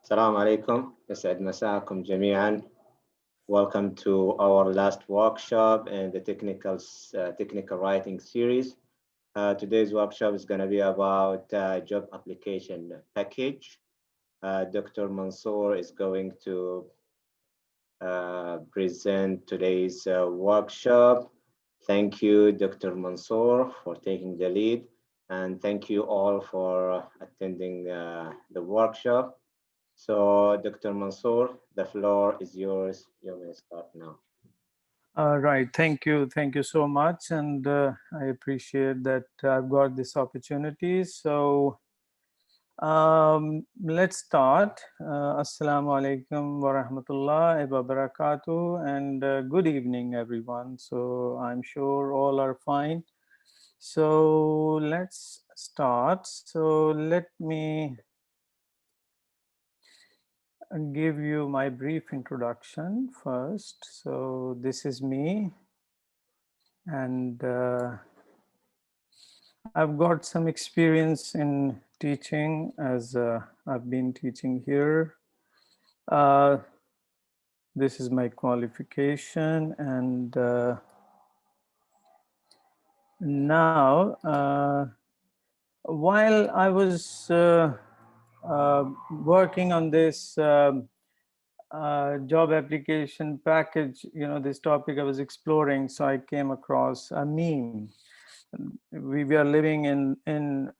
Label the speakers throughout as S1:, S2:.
S1: السلام عليكم يسعد مساكم جميعا. Welcome to our last workshop in the technical writing series. Today's workshop is going to be about job application package. Dr. Mansour is going to present today's workshop. Thank you, Dr. Mansour, for taking the lead, and thank you all for attending the workshop. So, Dr. Mansour, the floor is yours. You may start now.
S2: Right. Thank you. Thank you so much. And I appreciate that I've got this opportunity. So let's start. Assalamu alaikum wa rahmatullahi wa barakatuh. And good evening, everyone. So I'm sure all are fine. So let's start. So let me give you my brief introduction first. So this is me. And I've got some experience in teaching, as I've been teaching here. This is my qualification, and now while I was working on this job application package, this topic I was exploring, so I came across a meme. We are living in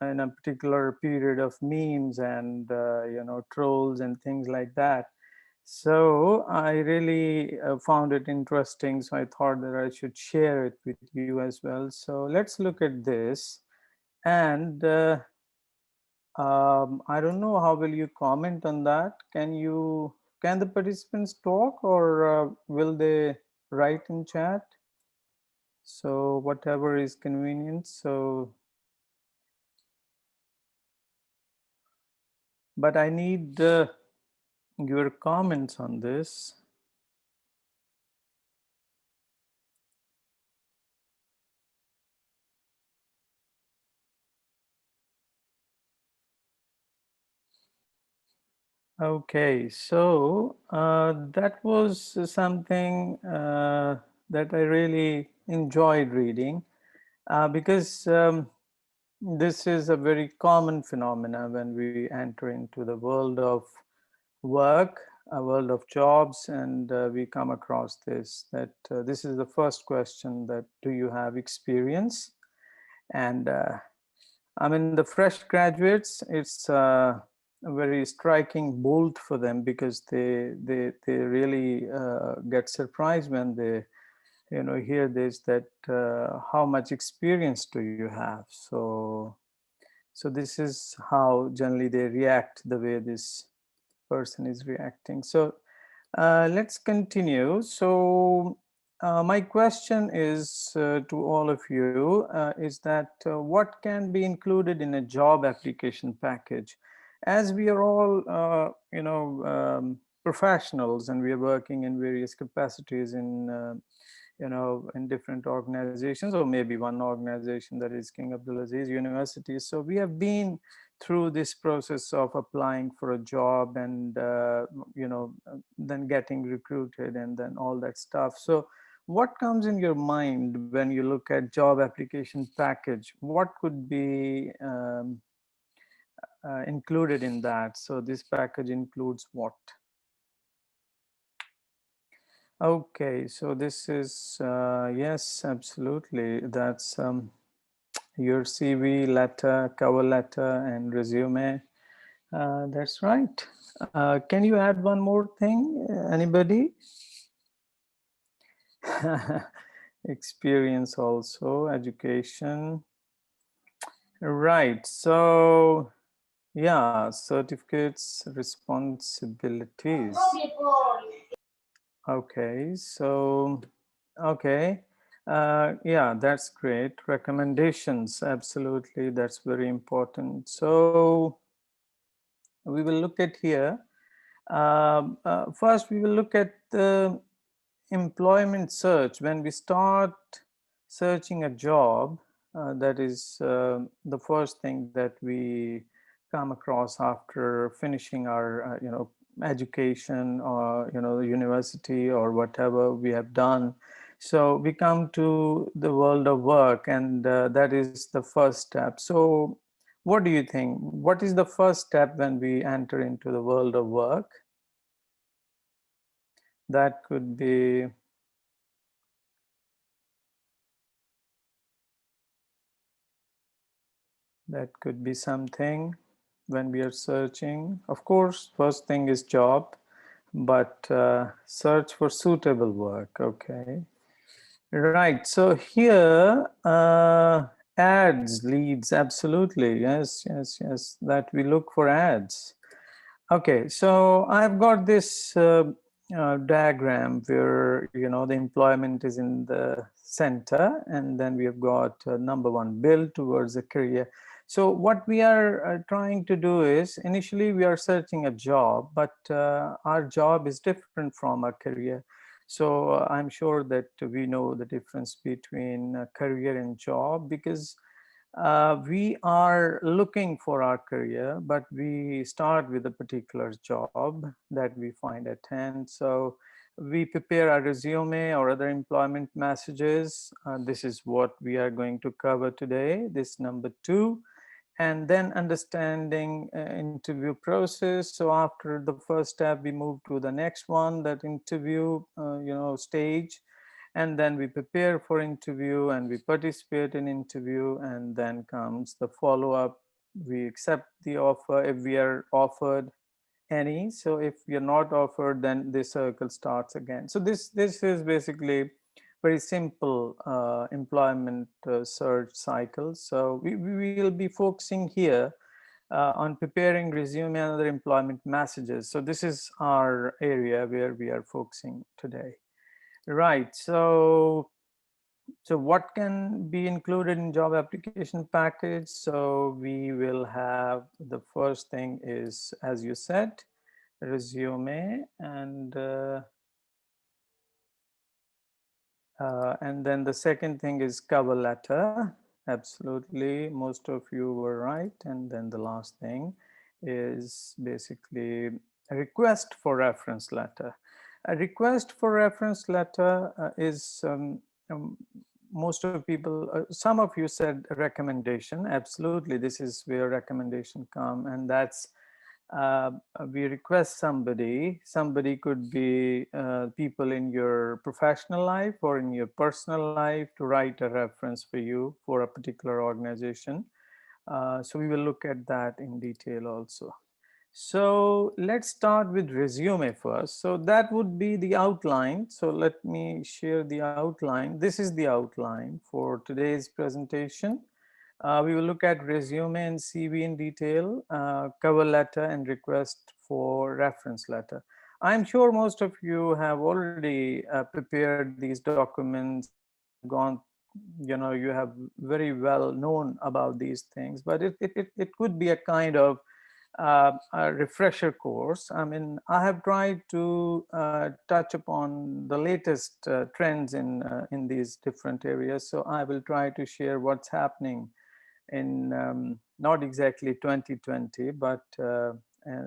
S2: a particular period of memes and trolls and things like that. So I really found it interesting. So I thought that I should share it with you as well. So let's look at this. And I don't know, how will you comment on that? Can the participants talk, or will they write in chat? So whatever is convenient. So, but I need your comments on this. Okay, so that was something that I really enjoyed reading because this is a very common phenomena when we enter into the world of work, a world of jobs, and we come across this, that this is the first question, that do you have experience? And I mean, the fresh graduates, it's a very striking bolt for them, because they really get surprised when they hear this, that how much experience do you have? So this is how generally they react, the way this person is reacting. So let's continue. So my question is to all of you is that what can be included in a job application package? As we are all professionals, and we are working in various capacities in different organizations, or maybe one organization, that is King Abdulaziz University. So we have been through this process of applying for a job, and then getting recruited, and then all that stuff. So what comes in your mind when you look at job application package? What could be included in that? So this package includes what? Okay, so this is yes, absolutely, that's your CV, letter, cover letter, and resume. That's right. Can you add one more thing? Anybody? Experience also, education. Right. So yeah, certificates, responsibilities. Okay. So okay. Yeah, that's great. Recommendations. Absolutely. That's very important. So we will look at here. First, we will look at the employment search. When we start searching a job, that is the first thing that we come across after finishing our education, or the university or whatever we have done. So we come to the world of work, and that is the first step. So what do you think, what is the first step when we enter into the world of work? That could be something when we are searching. Of course, first thing is job, but search for suitable work. Okay, right. So here, ads, leads, absolutely. Yes, yes, yes. That we look for ads. Okay, so I've got this diagram where the employment is in the center, and then we have got number one, build towards a career. So what we are trying to do is, initially we are searching a job, but our job is different from our career. So I'm sure that we know the difference between career and job, because we are looking for our career, but we start with a particular job that we find at hand. So we prepare our resume or other employment messages. This is what we are going to cover today, this number two. And then understanding interview process. So after the first step, we move to the next one, that interview stage, and then we prepare for interview and we participate in interview, and then comes the follow-up. We accept the offer if we are offered any. So if you're not offered, then the circle starts again. So this is basically very simple employment search cycle. So we will be focusing here on preparing resume and other employment messages. So this is our area where we are focusing today. Right. So what can be included in job application package? So we will have, the first thing is, as you said, resume, and then the second thing is cover letter. Absolutely, most of you were right. And then the last thing is basically a request for reference letter. A request for reference letter is most of people, some of you said recommendation. Absolutely, this is where recommendation come, and that's uh, we request somebody could be people in your professional life or in your personal life, to write a reference for you for a particular organization. So we will look at that in detail also. So let's start with resume first. So that would be the outline. So let me share the outline. This is the outline for today's presentation. We will look at resume and CV in detail, cover letter, and request for reference letter. I'm sure most of you have already prepared these documents and have gone, you have very well known about these things, but it could be a kind of a refresher course. I mean, I have tried to touch upon the latest trends in these different areas. So I will try to share what's happening in not exactly 2020, but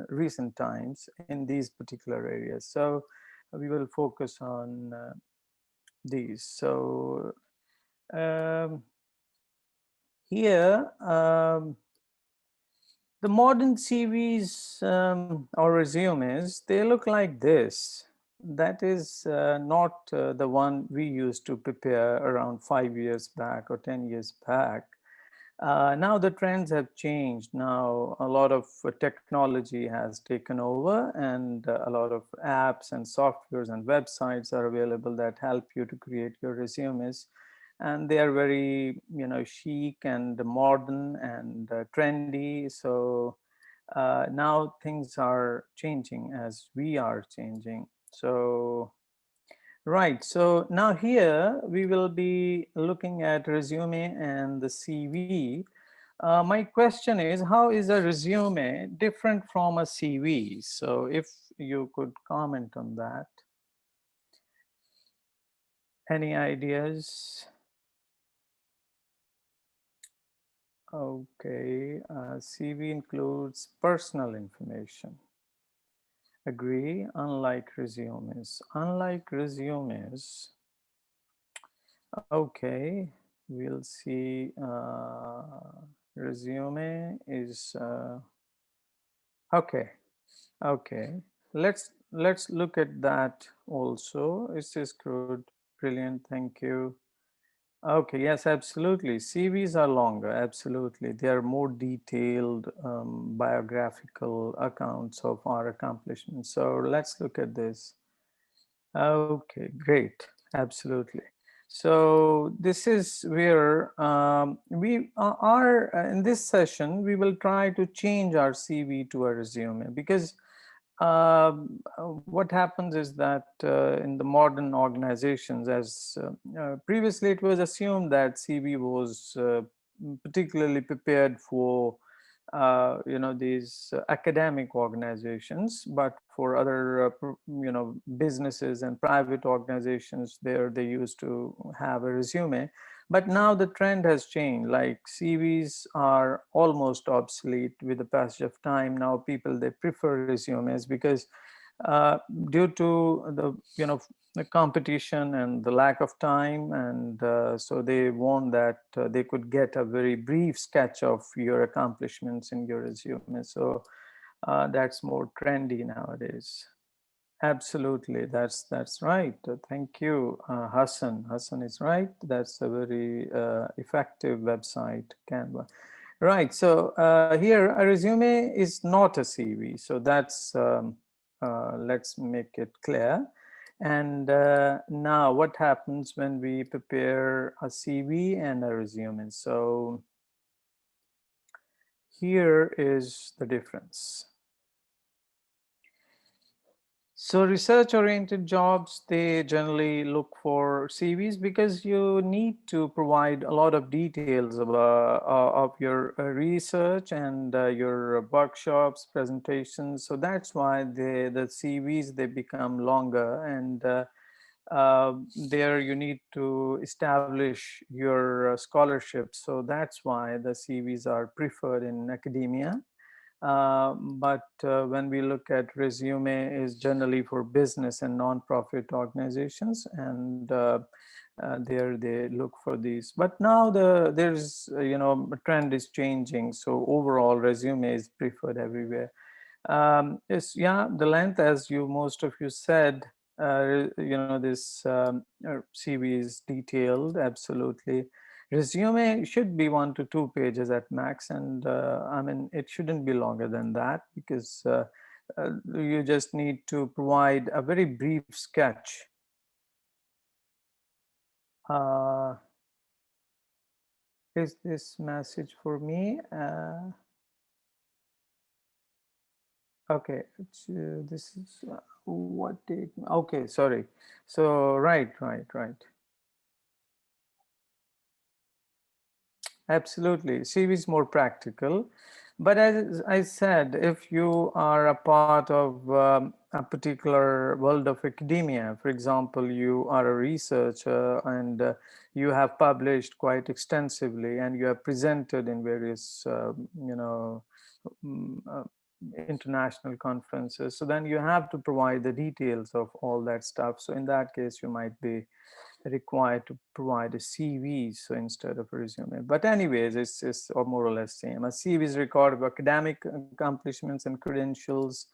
S2: recent times in these particular areas. So we will focus on these. So um, here, the modern CVs or resumes, they look like this. That is not the one we used to prepare around 5 years back or 10 years back. Now the trends have changed. Now a lot of technology has taken over, and a lot of apps and softwares and websites are available that help you to create your resumes. And they are very, chic and modern and trendy. So now things are changing as we are changing. So right. So now here we will be looking at resume and the CV. My question is, how is a resume different from a CV? So if you could comment on that. Any ideas? Okay, CV includes personal information. Agree, unlike resumes. Unlike resumes, okay, we'll see. Resume is okay. Okay, let's look at that also. Is this good? Brilliant, thank you. Okay, yes, absolutely. CVs are longer, absolutely. They are more detailed biographical accounts of our accomplishments. So let's look at this. Okay, great. Absolutely. So this is where we are in this session, we will try to change our CV to a resume because what happens is that in the modern organizations, as previously it was assumed that CV was particularly prepared for these academic organizations, but for other businesses and private organizations, there they used to have a resume. But now the trend has changed. Like CVs are almost obsolete with the passage of time. Now people, they prefer resumes because uh, due to the the competition and the lack of time, and so they want that they could get a very brief sketch of your accomplishments in your resume. So that's more trendy nowadays. Absolutely, that's right. Thank you, Hassan. Hassan is right. That's a very effective website, Canva. Right. So here, a resume is not a CV. So that's let's make it clear. And now, what happens when we prepare a CV and a resume? So here is the difference. So research-oriented jobs, they generally look for CVs because you need to provide a lot of details of your research and your workshops, presentations. So that's why the CVs, they become longer, and there you need to establish your scholarship. So that's why the CVs are preferred in academia. But when we look at resume is generally for business and non-profit organizations, and there they look for these. But now there's a trend is changing, so overall resume is preferred everywhere. Is yeah, the length, as you most of you said, this CV is detailed, absolutely. Resume should be 1 to 2 pages at max, and I mean it shouldn't be longer than that, because you just need to provide a very brief sketch. uh, is this message for me? Okay, this is what date? Okay, sorry. So right. Absolutely, CV is more practical. But as I said, if you are a part of a particular world of academia, for example, you are a researcher and you have published quite extensively and you have presented in various, mm, uh, international conferences. So then you have to provide the details of all that stuff. So in that case, you might be required to provide a CV, so instead of a resume. But anyways, it's or more or less same. A CV is record of academic accomplishments and credentials.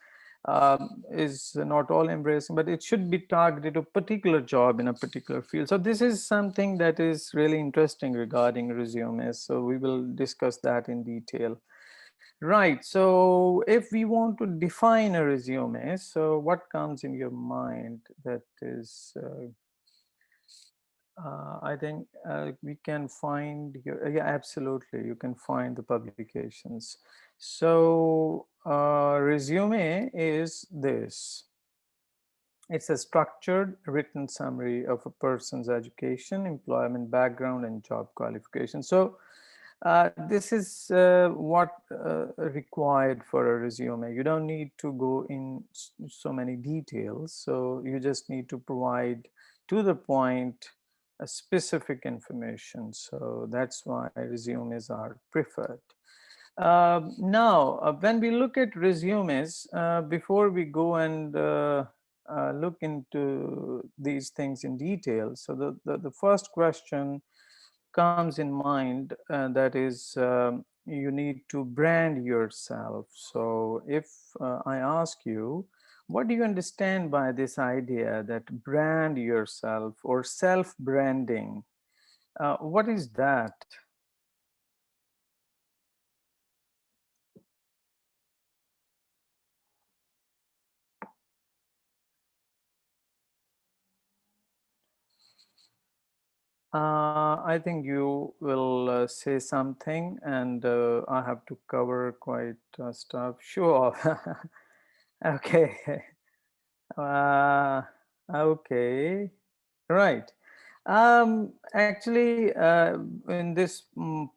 S2: Is not all embracing, but it should be targeted to a particular job in a particular field. So this is something that is really interesting regarding resumes. So we will discuss that in detail. Right. So if we want to define a resume, so what comes in your mind that is I think we can find your, yeah, absolutely. You can find the publications. So resume is this. It's a structured written summary of a person's education, employment background, and job qualification. So this is what required for a resume. You don't need to go in so many details. So you just need to provide to the point specific information. So that's why resumes are preferred. Now, when we look at resumes, before we go and look into these things in detail, so the first question comes in mind, that is, you need to brand yourself. So if I ask you, what do you understand by this idea that brand yourself or self-branding? What is that? I think you will say something, and I have to cover quite stuff. Sure. Okay. Uh, okay. Right. Actually, in this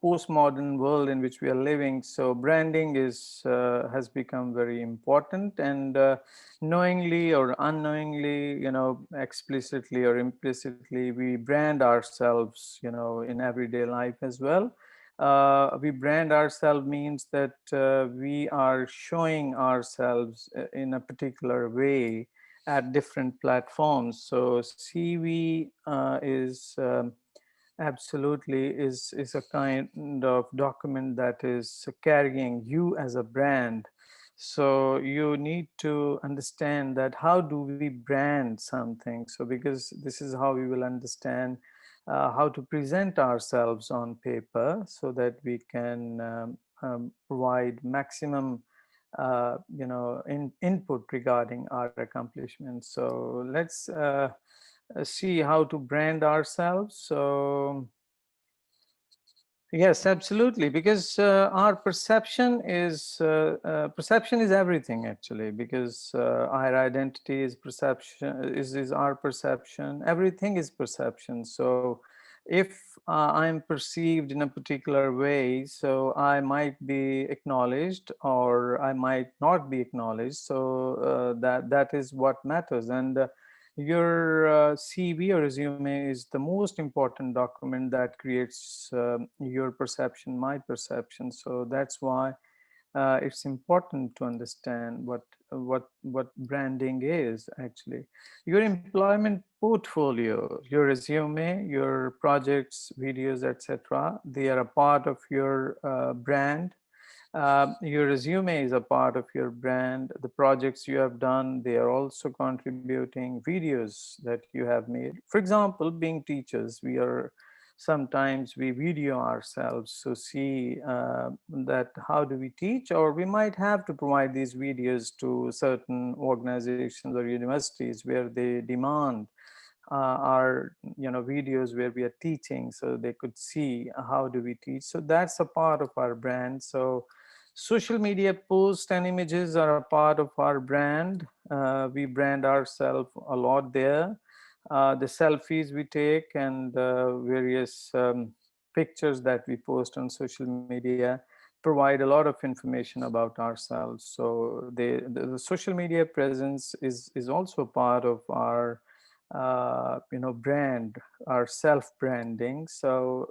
S2: postmodern world in which we are living, so branding is has become very important, and knowingly or unknowingly, explicitly or implicitly, we brand ourselves, in everyday life as well. We brand ourselves means that we are showing ourselves in a particular way at different platforms. So CV is a kind of document that is carrying you as a brand. So you need to understand that how do we brand something. So because this is how we will understand how to present ourselves on paper so that we can provide maximum input regarding our accomplishments. So let's see how to brand ourselves. So yes, absolutely, because our perception is everything actually. Because our identity is perception, is our perception. Everything is perception. So if I'm perceived in a particular way, so I might be acknowledged or I might not be acknowledged. So that is what matters. And your CV or resume is the most important document that creates your perception, my perception. So that's why it's important to understand what branding is actually. Your employment portfolio, your resume, your projects, videos, etc. They are a part of your brand. Your resume is a part of your brand. The projects you have done, they are also contributing. Videos that you have made, for example, being teachers, sometimes we video ourselves, so see that how do we teach, or we might have to provide these videos to certain organizations or universities where they demand our videos where we are teaching, so they could see how do we teach. So that's a part of our brand. So social media posts and images are a part of our brand. We brand ourselves a lot there. The selfies we take and various pictures that we post on social media provide a lot of information about ourselves. So the social media presence is also part of our brand, our self branding. So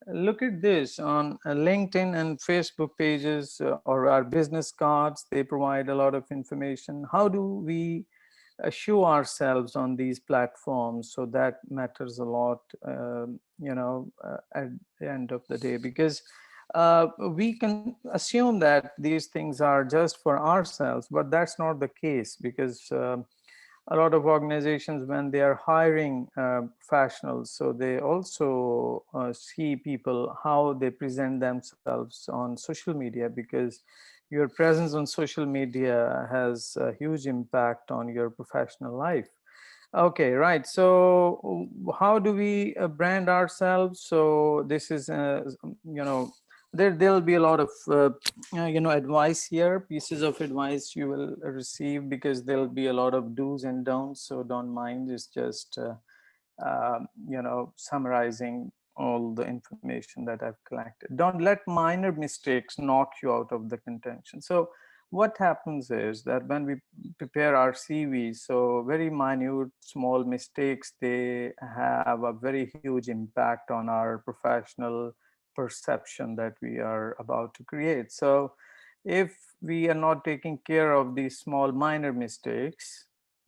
S2: look at this on LinkedIn and Facebook pages, or our business cards. They provide a lot of information. How do we show ourselves on these platforms? So that matters a lot, at the end of the day, because we can assume that these things are just for ourselves, but that's not the case. Because a lot of organizations, when they are hiring professionals, so they also see people how they present themselves on social media, because your presence on social media has a huge impact on your professional life. Okay, right. So how do we brand ourselves? So this is, there'll be a lot of, advice here, pieces of advice you will receive, because there'll be a lot of do's and don'ts. So don't mind, it's just, summarizing all the information that I've collected. Don't let minor mistakes knock you out of the contention. So what happens is that when we prepare our CV, so very minute, small mistakes, they have a very huge impact on our professional perception that we are about to create. So if we are not taking care of these small minor mistakes,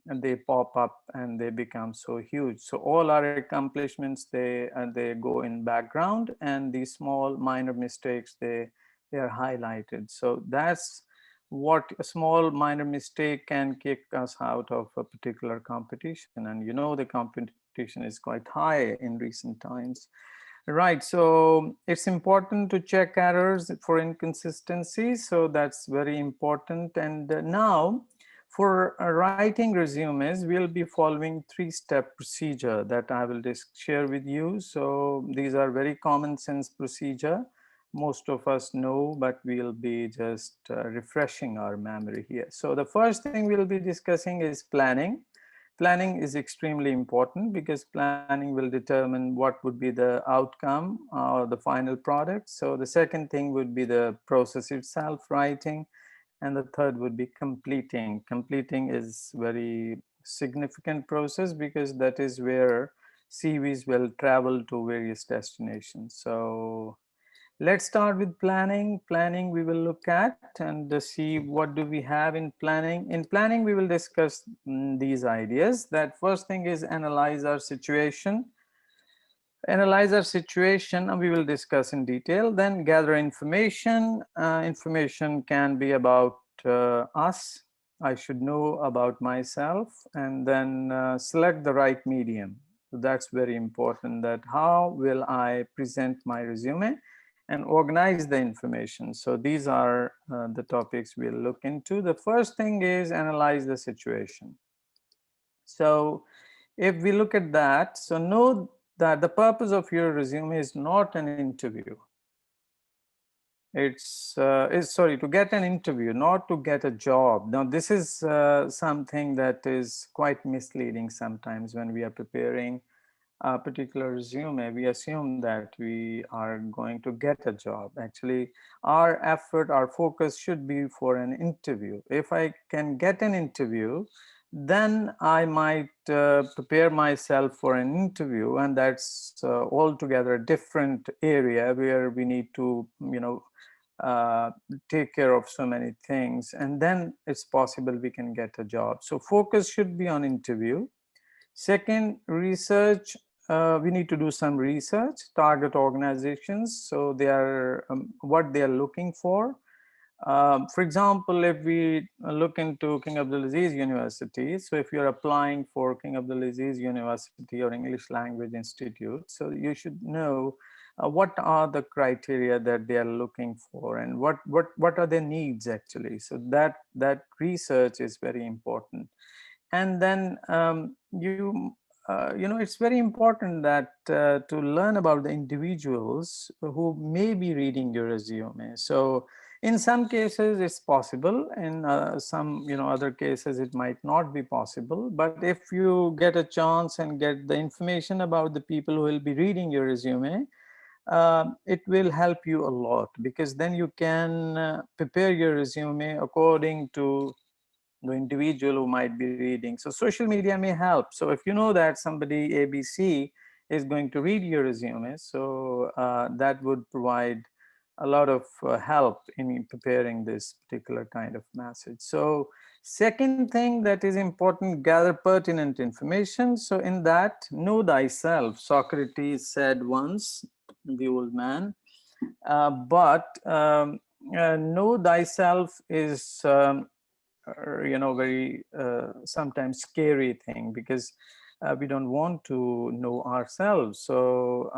S2: and they pop up and they become so huge, so all our accomplishments, they go in background, and these small minor mistakes, they are highlighted. So that's what a small minor mistake can kick us out of a particular competition. And you know, the competition is quite high in recent times. Right, so it's important to check errors for inconsistencies. So that's very important. And now for writing resumes, we'll be following three-step procedure that I will just share with you. So these are very common sense procedure. Most of us know, but we'll be just refreshing our memory here. So the first thing we'll be discussing is planning. Planning is extremely important because planning will determine what would be the outcome or the final product. So the second thing would be the process itself, writing, and the third would be completing. Completing is very significant process because that is where CVs will travel to various destinations. So let's start with planning. Planning we will look at and see what do we have in planning. In planning, we will discuss these ideas. That first thing is analyze our situation. Analyze our situation, and we will discuss in detail. Then gather information. Information can be about us. I should know about myself, and then select the right medium. So that's very important, that how will I present my resume and organize the information. So these are the topics we'll look into. The first thing is analyze the situation. So if we look at that, so know that the purpose of your resume is not an interview. It's is sorry, to get an interview, not to get a job. Now this is something that is quite misleading sometimes. When we are preparing a particular resume, we assume that we are going to get a job. Actually, our effort, our focus should be for an interview. If I can get an interview, then I might prepare myself for an interview, and that's altogether a different area where we need to, uh, take care of so many things, and then it's possible we can get a job. So focus should be on interview. Second, research. We need to do some research, target organizations, so they are what they are looking for. For example, if we look into King Abdulaziz University, so if you're applying for King Abdulaziz University or English Language Institute, so you should know what are the criteria that they are looking for, and what are their needs actually. So that research is very important. And then it's very important that to learn about the individuals who may be reading your resume. So in some cases it's possible, in some other cases it might not be possible. But if you get a chance and get the information about the people who will be reading your resume, it will help you a lot, because then you can prepare your resume according to the individual who might be reading. So social media may help. So if you know that somebody ABC is going to read your resume, so that would provide a lot of help in preparing this particular kind of message. So second thing that is important, gather pertinent information. So in that, know thyself. Socrates said once, the old man. But know thyself is very sometimes scary thing, because we don't want to know ourselves. So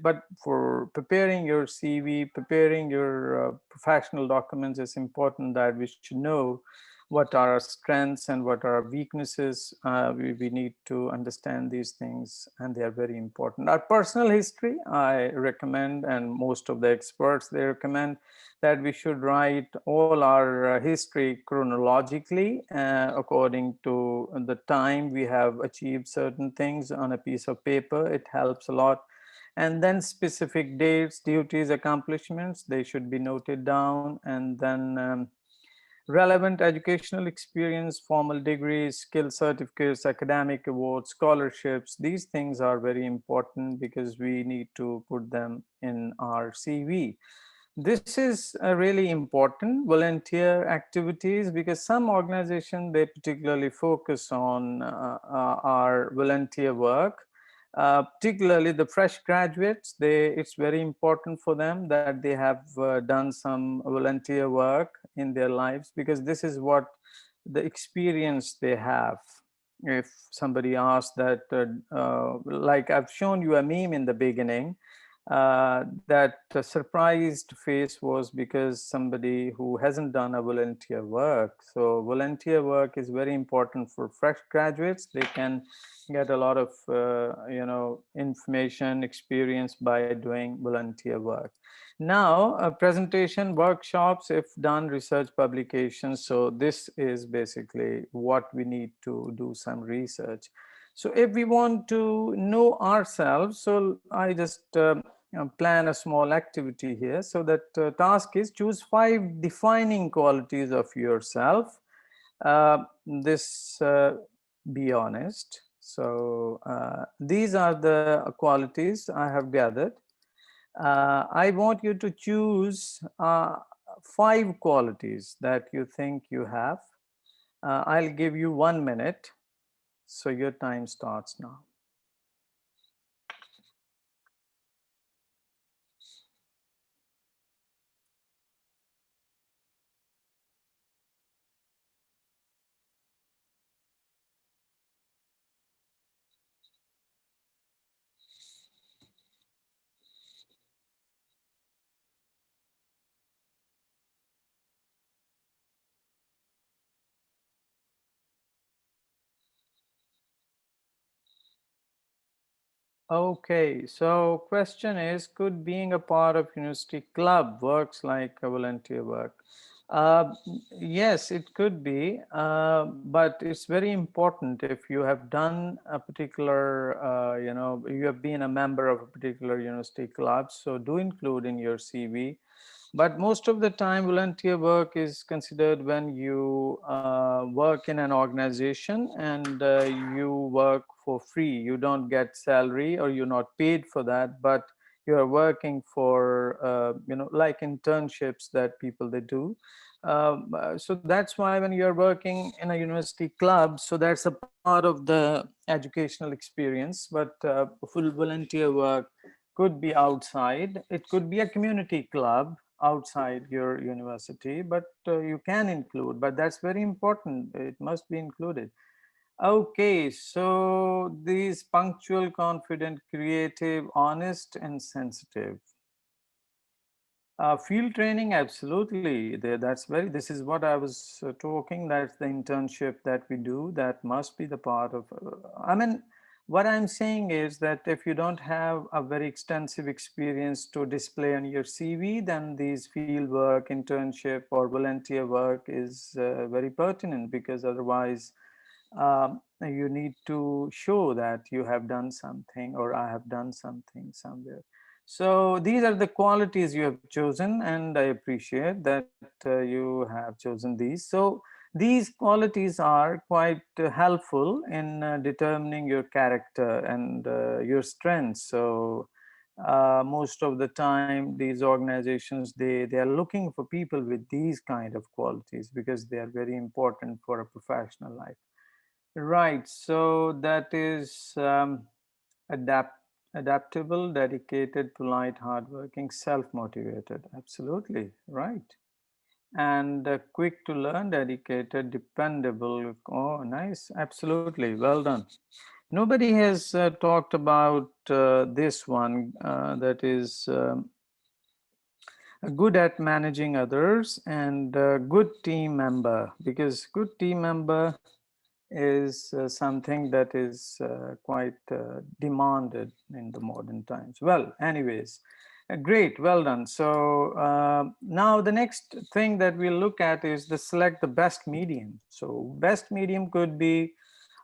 S2: but for preparing your CV, preparing your professional documents, it's important that we should know what are our strengths and what are our weaknesses. We need to understand these things, and they are very important. Our personal history, I recommend, and most of the experts, they recommend that we should write all our history chronologically, according to the time we have achieved certain things on a piece of paper. It helps a lot. And then specific dates, duties, accomplishments, they should be noted down. And then Relevant educational experience, formal degrees, skill certificates, academic awards, scholarships, these things are very important because we need to put them in our CV. This is really important, volunteer activities, because some organizations, they particularly focus on our volunteer work. Particularly the fresh graduates, it's very important for them that they have done some volunteer work in their lives, because this is what the experience they have. If somebody asks that, like I've shown you a meme in the beginning, that surprised face was because somebody who hasn't done a volunteer work. So volunteer work is very important for fresh graduates. They can get a lot of information, experience by doing volunteer work. Now, presentation, workshops, if done, research, publications. So this is basically what we need to do some research. So if we want to know ourselves, so I just plan a small activity here. So that task is choose 5 defining qualities of yourself. This be honest. So these are the qualities I have gathered. I want you to choose 5 qualities that you think you have. I'll give you 1 minute. So your time starts now. Okay, so question is, could being a part of university club works like a volunteer work? Uh, yes, it could be, but it's very important if you have done a particular, you have been a member of a particular university club, so do include in your CV. But most of the time, volunteer work is considered when you work in an organization and you work for free. You don't get salary or you're not paid for that, but you are working for, like internships that people they do. So that's why when you're working in a university club, so that's a part of the educational experience. But full volunteer work could be outside. It could be a community club outside your university, but you can include, but that's very important. It must be included. Okay, so these punctual, confident, creative, honest, and sensitive. Field training, absolutely. That's very. This is what I was talking. That's the internship that we do. That must be the part of. I mean, what I'm saying is that if you don't have a very extensive experience to display on your CV, then these field work, internship, or volunteer work is very pertinent, because otherwise you need to show that you have done something or I have done something somewhere. So these are the qualities you have chosen, and I appreciate that you have chosen these. So these qualities are quite helpful in determining your character and your strengths. So most of the time, these organizations, they are looking for people with these kind of qualities because they are very important for a professional life. Right. So that is adaptable, dedicated, polite, hardworking, self-motivated. Absolutely right. And quick to learn, dedicated, dependable. Oh, nice. Absolutely. Well done. Nobody has talked about this one, that is good at managing others and good team member, because good team member is something that is quite demanded in the modern times. Well, anyways, great, well done. So now the next thing that we'll look at is the select the best medium. So best medium could be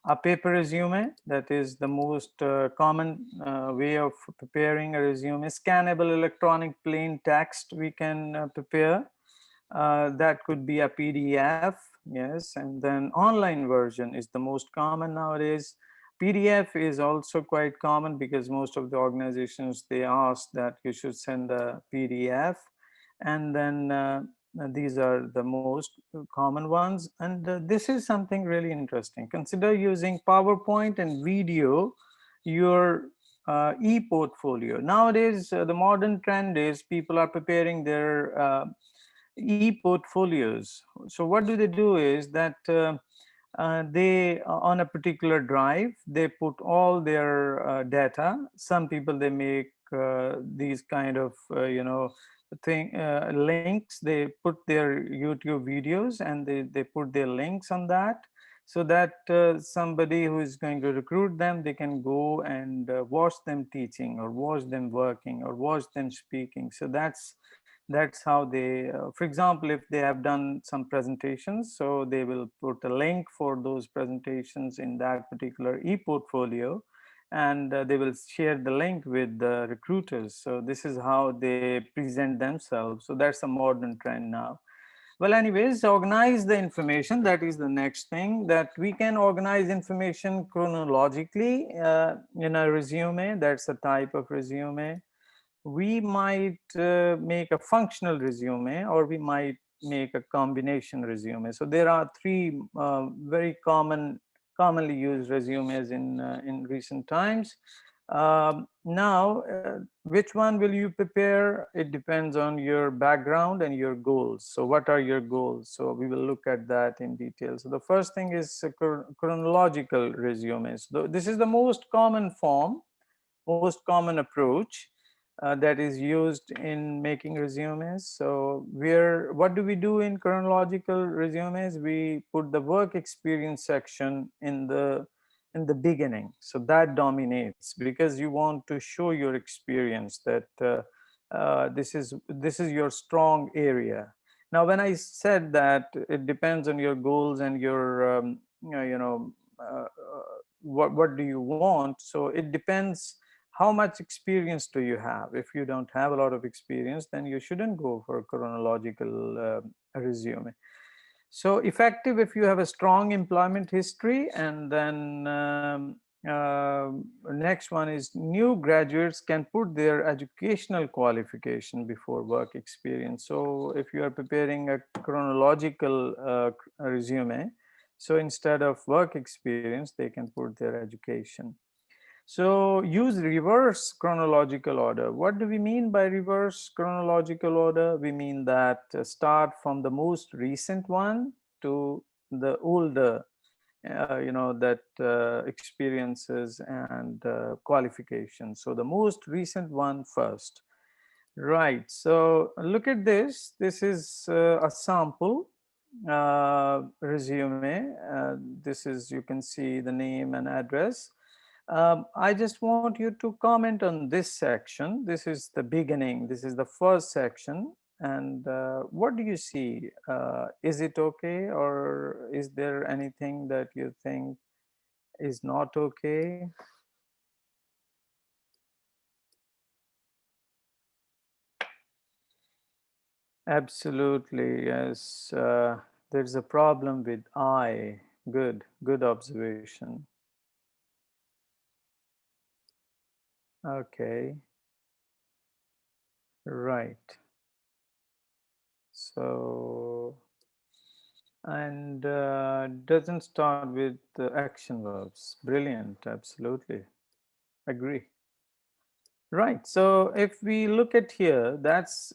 S2: a paper resume. That is the most common way of preparing a resume. Scannable electronic plain text we can prepare. That could be a PDF, yes, and then online version is the most common nowadays. PDF is also quite common because most of the organizations, they ask that you should send a PDF, and then these are the most common ones. And this is something really interesting. Consider using PowerPoint and video your e-portfolio. Nowadays, the modern trend is people are preparing their e-portfolios. So what do they do is that they on a particular drive, they put all their data. Some people, they make these kind of links. They put their YouTube videos and they put their links on that, so that somebody who is going to recruit them, they can go and watch them teaching or watch them working or watch them speaking. So that's how they for example, if they have done some presentations, so they will put a link for those presentations in that particular e-portfolio, and they will share the link with the recruiters. So this is how they present themselves. So that's a modern trend now. Well, anyways, organize the information. That is the next thing, that we can organize information chronologically in a resume. That's a type of resume. We might make a functional resume, or we might make a combination resume. So there are three very commonly used resumes in recent times. Now, which one will you prepare? It depends on your background and your goals. So what are your goals? So we will look at that in detail. So the first thing is chronological resumes. This is the most common form, most common approach that is used in making resumes. So what do we do in chronological resumes? We put the work experience section in the beginning. So that dominates, because you want to show your experience, that this is your strong area. Now, when I said that it depends on your goals and your what do you want, so it depends how much experience do you have. If you don't have a lot of experience, then you shouldn't go for a chronological resume. So effective if you have a strong employment history. And then next one is new graduates can put their educational qualification before work experience. So if you are preparing a chronological resume, so instead of work experience, they can put their education. So use reverse chronological order. What do we mean by reverse chronological order? We mean that start from the most recent one to the older, that experiences and qualifications. So the most recent one first. Right. So look at this. This is a sample resume. This is, you can see the name and address. I just want you to comment on this section. This is the beginning. This is the first section. And what do you see? Is it okay, or is there anything that you think is not okay? Absolutely, yes. There's a problem with I. Good observation. Okay, right. So, and doesn't start with action verbs. Brilliant, absolutely. Agree. Right. So if we look at here,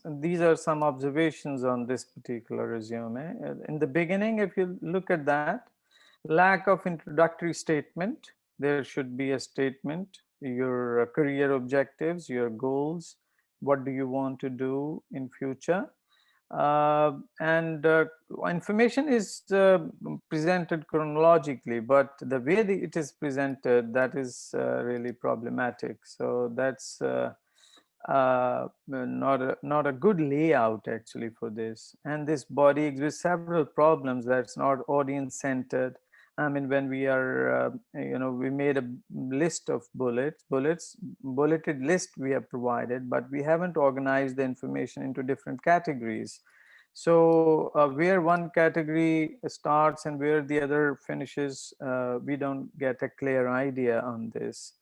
S2: these are some observations on this particular resume. In the beginning, if you look at that, lack of introductory statement. There should be a statement, your career objectives, your goals, what do you want to do in future. And information is presented chronologically, but the way it is presented, that is really problematic. So that's not a good layout actually for this. And this body exhibits several problems. That's not audience centered. I mean, when we are we made a list of bulleted list we have provided, but we haven't organized the information into different categories. So where one category starts and where the other finishes, we don't get a clear idea on this.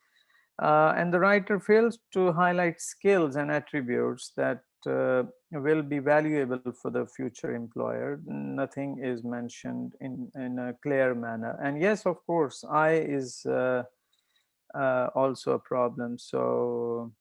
S2: And the writer fails to highlight skills and attributes that will be valuable for the future employer. Nothing is mentioned in a clear manner. And yes, of course, I is also a problem. So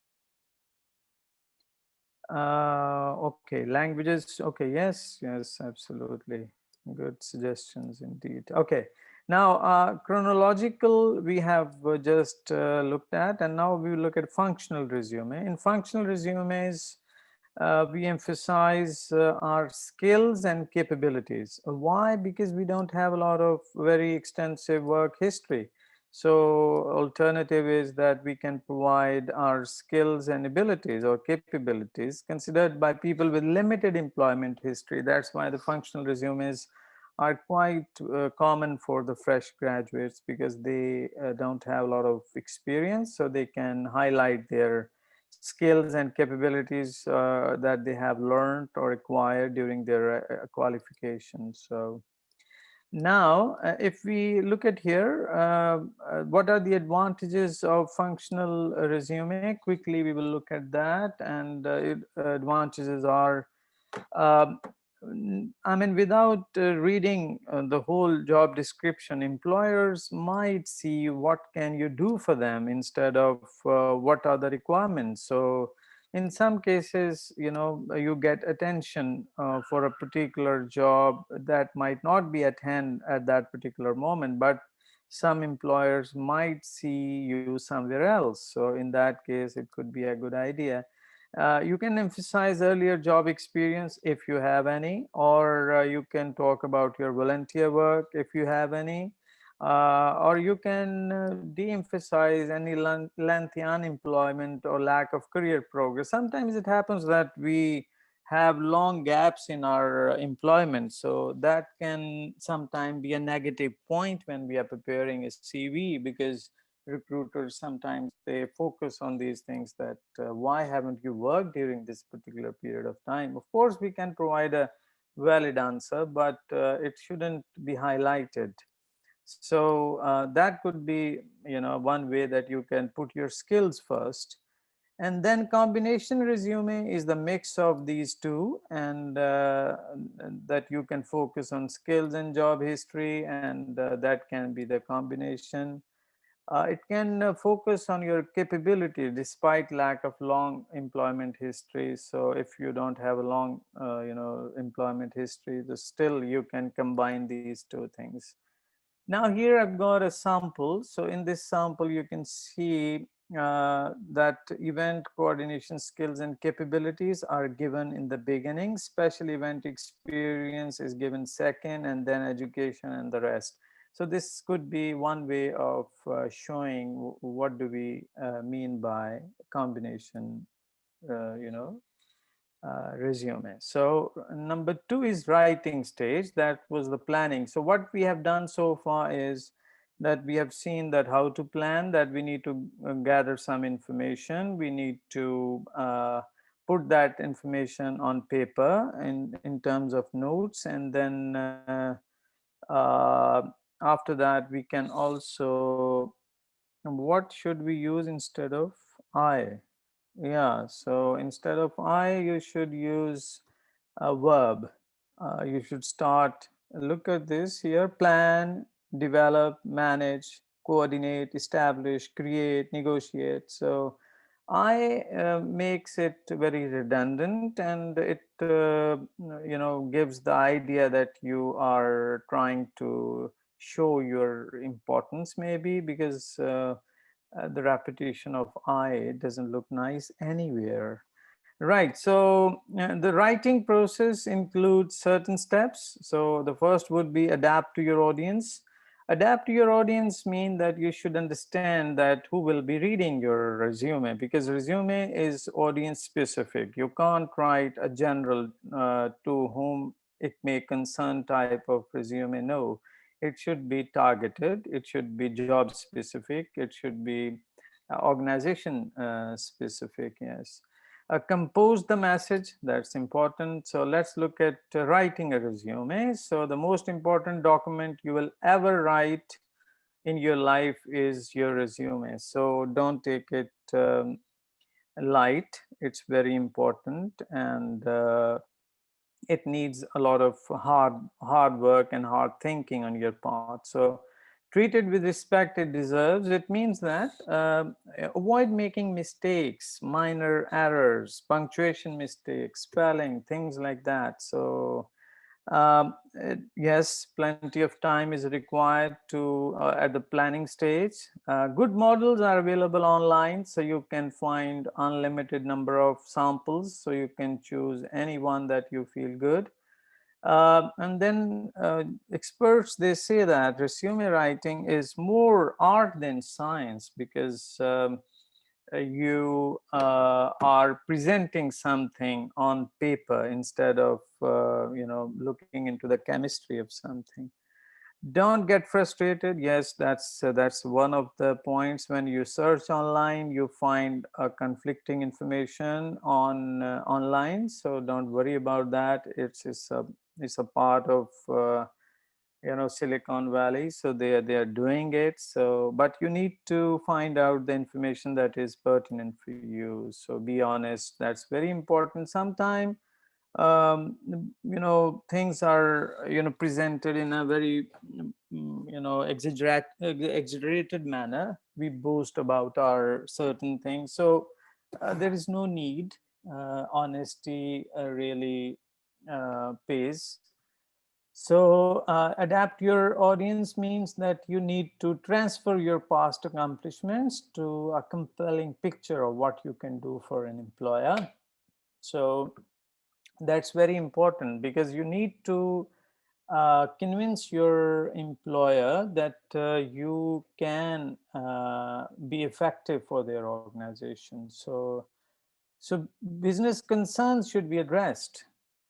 S2: okay, languages. Okay, yes, yes, absolutely. Good suggestions indeed. Okay, now chronological we have just looked at, and now we will look at functional resume. In functional resumes, we emphasize our skills and capabilities. Why? Because we don't have a lot of very extensive work history. So alternative is that we can provide our skills and abilities or capabilities considered by people with limited employment history. That's why the functional resumes are quite common for the fresh graduates, because they don't have a lot of experience, so they can highlight their skills and capabilities that they have learned or acquired during their qualifications. So now, if we look at here, what are the advantages of functional resume? Quickly, we will look at that. And advantages are, um, I mean, without reading the whole job description, employers might see what can you do for them instead of what are the requirements. So in some cases, you get attention for a particular job that might not be at hand at that particular moment, but some employers might see you somewhere else. So in that case, it could be a good idea. You can emphasize earlier job experience if you have any, or you can talk about your volunteer work if you have any, or you can de-emphasize any lengthy unemployment or lack of career progress. Sometimes it happens that we have long gaps in our employment, so that can sometimes be a negative point when we are preparing a CV, because recruiters sometimes they focus on these things, that why haven't you worked during this particular period of time. Of course we can provide a valid answer, but it shouldn't be highlighted. So that could be one way that you can put your skills first. And then combination resume is the mix of these two, and that you can focus on skills and job history, and that can be the combination. It can focus on your capability despite lack of long employment history. So if you don't have a long, employment history, still you can combine these two things. Now here I've got a sample. So in this sample, you can see that event coordination skills and capabilities are given in the beginning. Special event experience is given second, and then education and the rest. So this could be one way of showing what do we mean by combination, resume. So number two is writing stage. That was the planning. So what we have done so far is that we have seen that how to plan, that we need to gather some information. We need to put that information on paper in terms of notes, and then uh, after that we can also, what should we use instead of I? Yeah, so instead of I, you should use a verb. You should start, look at this here: plan, develop, manage, coordinate, establish, create, negotiate. So I makes it very redundant, and it gives the idea that you are trying to show your importance, maybe, because the repetition of I doesn't look nice anywhere. Right. So the writing process includes certain steps. So the first would be adapt to your audience. Adapt to your audience mean that you should understand that who will be reading your resume, because resume is audience specific. You can't write a general to whom it may concern type of resume. No, it should be targeted. It should be job specific. It should be organization specific. Yes. Compose the message, that's important. So let's look at writing a resume. So the most important document you will ever write in your life is your resume. So don't take it light. It's very important, and it needs a lot of hard work and hard thinking on your part. So treat it with respect it deserves. It means that avoid making mistakes, minor errors, punctuation mistakes, spelling, things like that. So yes, plenty of time is required to at the planning stage. Good models are available online, so you can find unlimited number of samples, so you can choose any one that you feel good. And then experts, they say that resume writing is more art than science, because you are presenting something on paper instead of looking into the chemistry of something. Don't get frustrated. Yes, that's one of the points. When you search online, you find conflicting information on online, so don't worry about that. It's a part of Silicon Valley, so they are doing it. So but you need to find out the information that is pertinent for you. So be honest, that's very important. Sometimes things are presented in a very exaggerated manner. We boast about our certain things, so there is no need. Honesty really pays. So adapt your audience means that you need to transfer your past accomplishments to a compelling picture of what you can do for an employer. So that's very important, because you need to convince your employer that you can be effective for their organization. So business concerns should be addressed.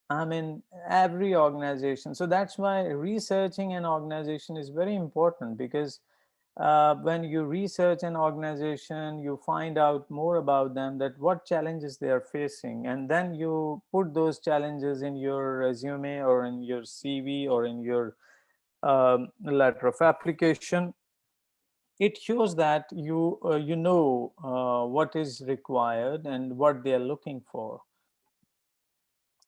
S2: I mean, every organization. So that's why researching an organization is very important, because when you research an organization, you find out more about them, that what challenges they are facing, and then you put those challenges in your resume or in your CV or in your letter of application. It shows that you know what is required and what they are looking for.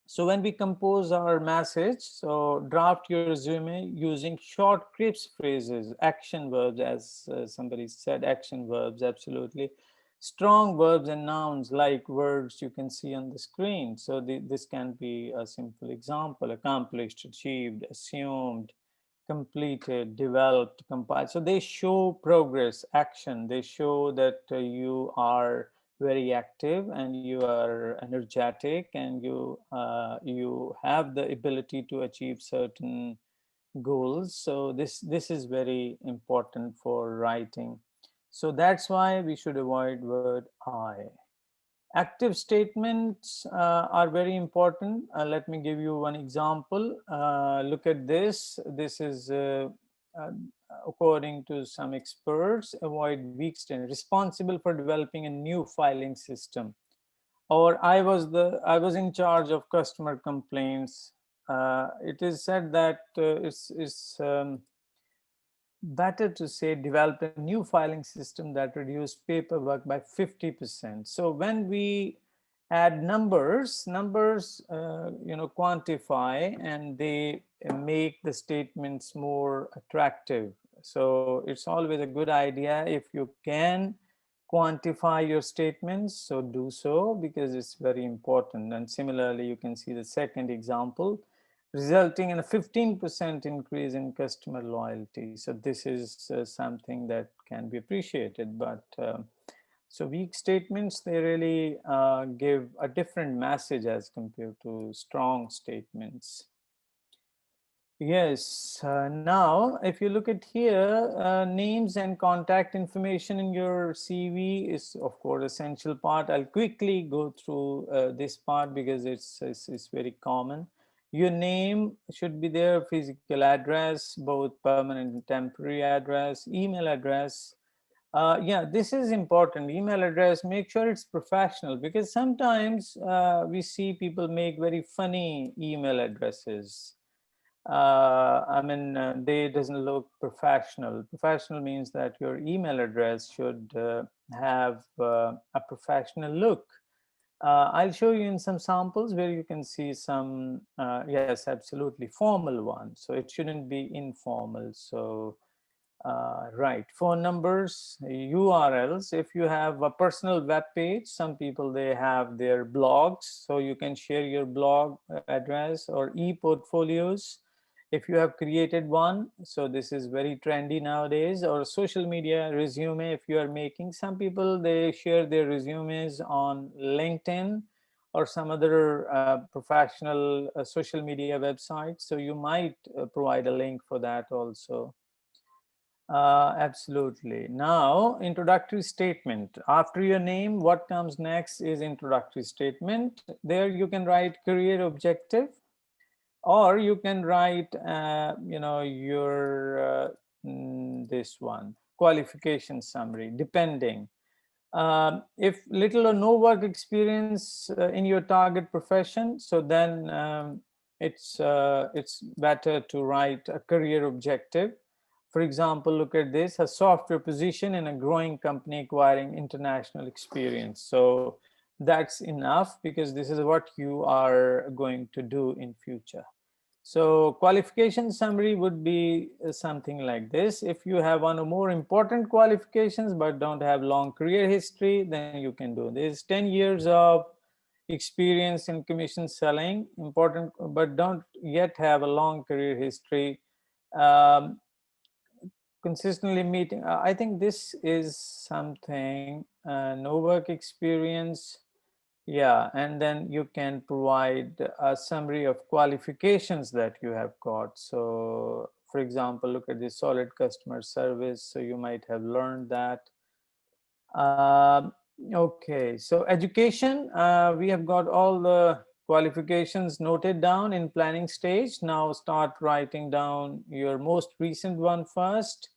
S2: So when we compose our message, so draft your resume using short, crisp phrases, action verbs, as somebody said, action verbs, absolutely. Strong verbs and nouns like words you can see on the screen. So this can be a simple example: accomplished, achieved, assumed, completed, developed, compiled. So they show progress, action. They show that you are very active and you are energetic, and you have the ability to achieve certain goals. So this is very important for writing. So that's why we should avoid word I. Active statements are very important. Let me give you one example. Look at this. This is uh, according to some experts, avoid weak statements. Responsible for developing a new filing system, or I was in charge of customer complaints. It is said that it's better to say develop a new filing system that reduced paperwork by 50%. So when we add numbers quantify, and they make the statements more attractive. So it's always a good idea, if you can quantify your statements, so do so, because it's very important. And similarly, you can see the second example, resulting in a 15% increase in customer loyalty. So this is something that can be appreciated. But so weak statements, they really give a different message as compared to strong statements. Yes. Now, if you look at here, names and contact information in your CV is, of course, essential part. I'll quickly go through this part, because it's very common. Your name should be there, physical address, both permanent and temporary address, email address, Yeah, this is important. Email address, make sure it's professional, because sometimes we see people make very funny email addresses. I mean, they doesn't look professional. Professional means that your email address should have a professional look. I'll show you in some samples where you can see some, yes, absolutely formal ones. So it shouldn't be informal. So right, phone numbers, URLs. If you have a personal web page, some people they have their blogs, so you can share your blog address, or e-portfolios if you have created one. So this is very trendy nowadays. Or social media resume, if you are making. Some people they share their resumes on LinkedIn or some other professional social media website. So you might provide a link for that also. Absolutely. Now, introductory statement. After your name, what comes next is introductory statement. There you can write career objective, or you can write, your this one, qualification summary, depending. If little or no work experience in your target profession, so then it's better to write a career objective. For example, look at this: a software position in a growing company acquiring international experience. So that's enough, because this is what you are going to do in future. So qualification summary would be something like this. If you have one or more important qualifications but don't have long career history, then you can do this. 10 years of experience in commission selling, important, but don't yet have a long career history. Um, Consistently meeting, I think this is something, no work experience. Yeah, and then you can provide a summary of qualifications that you have got. So, for example, look at the solid customer service. So you might have learned that. Okay, so education, we have got all the qualifications noted down in planning stage. Now start writing down your most recent one first.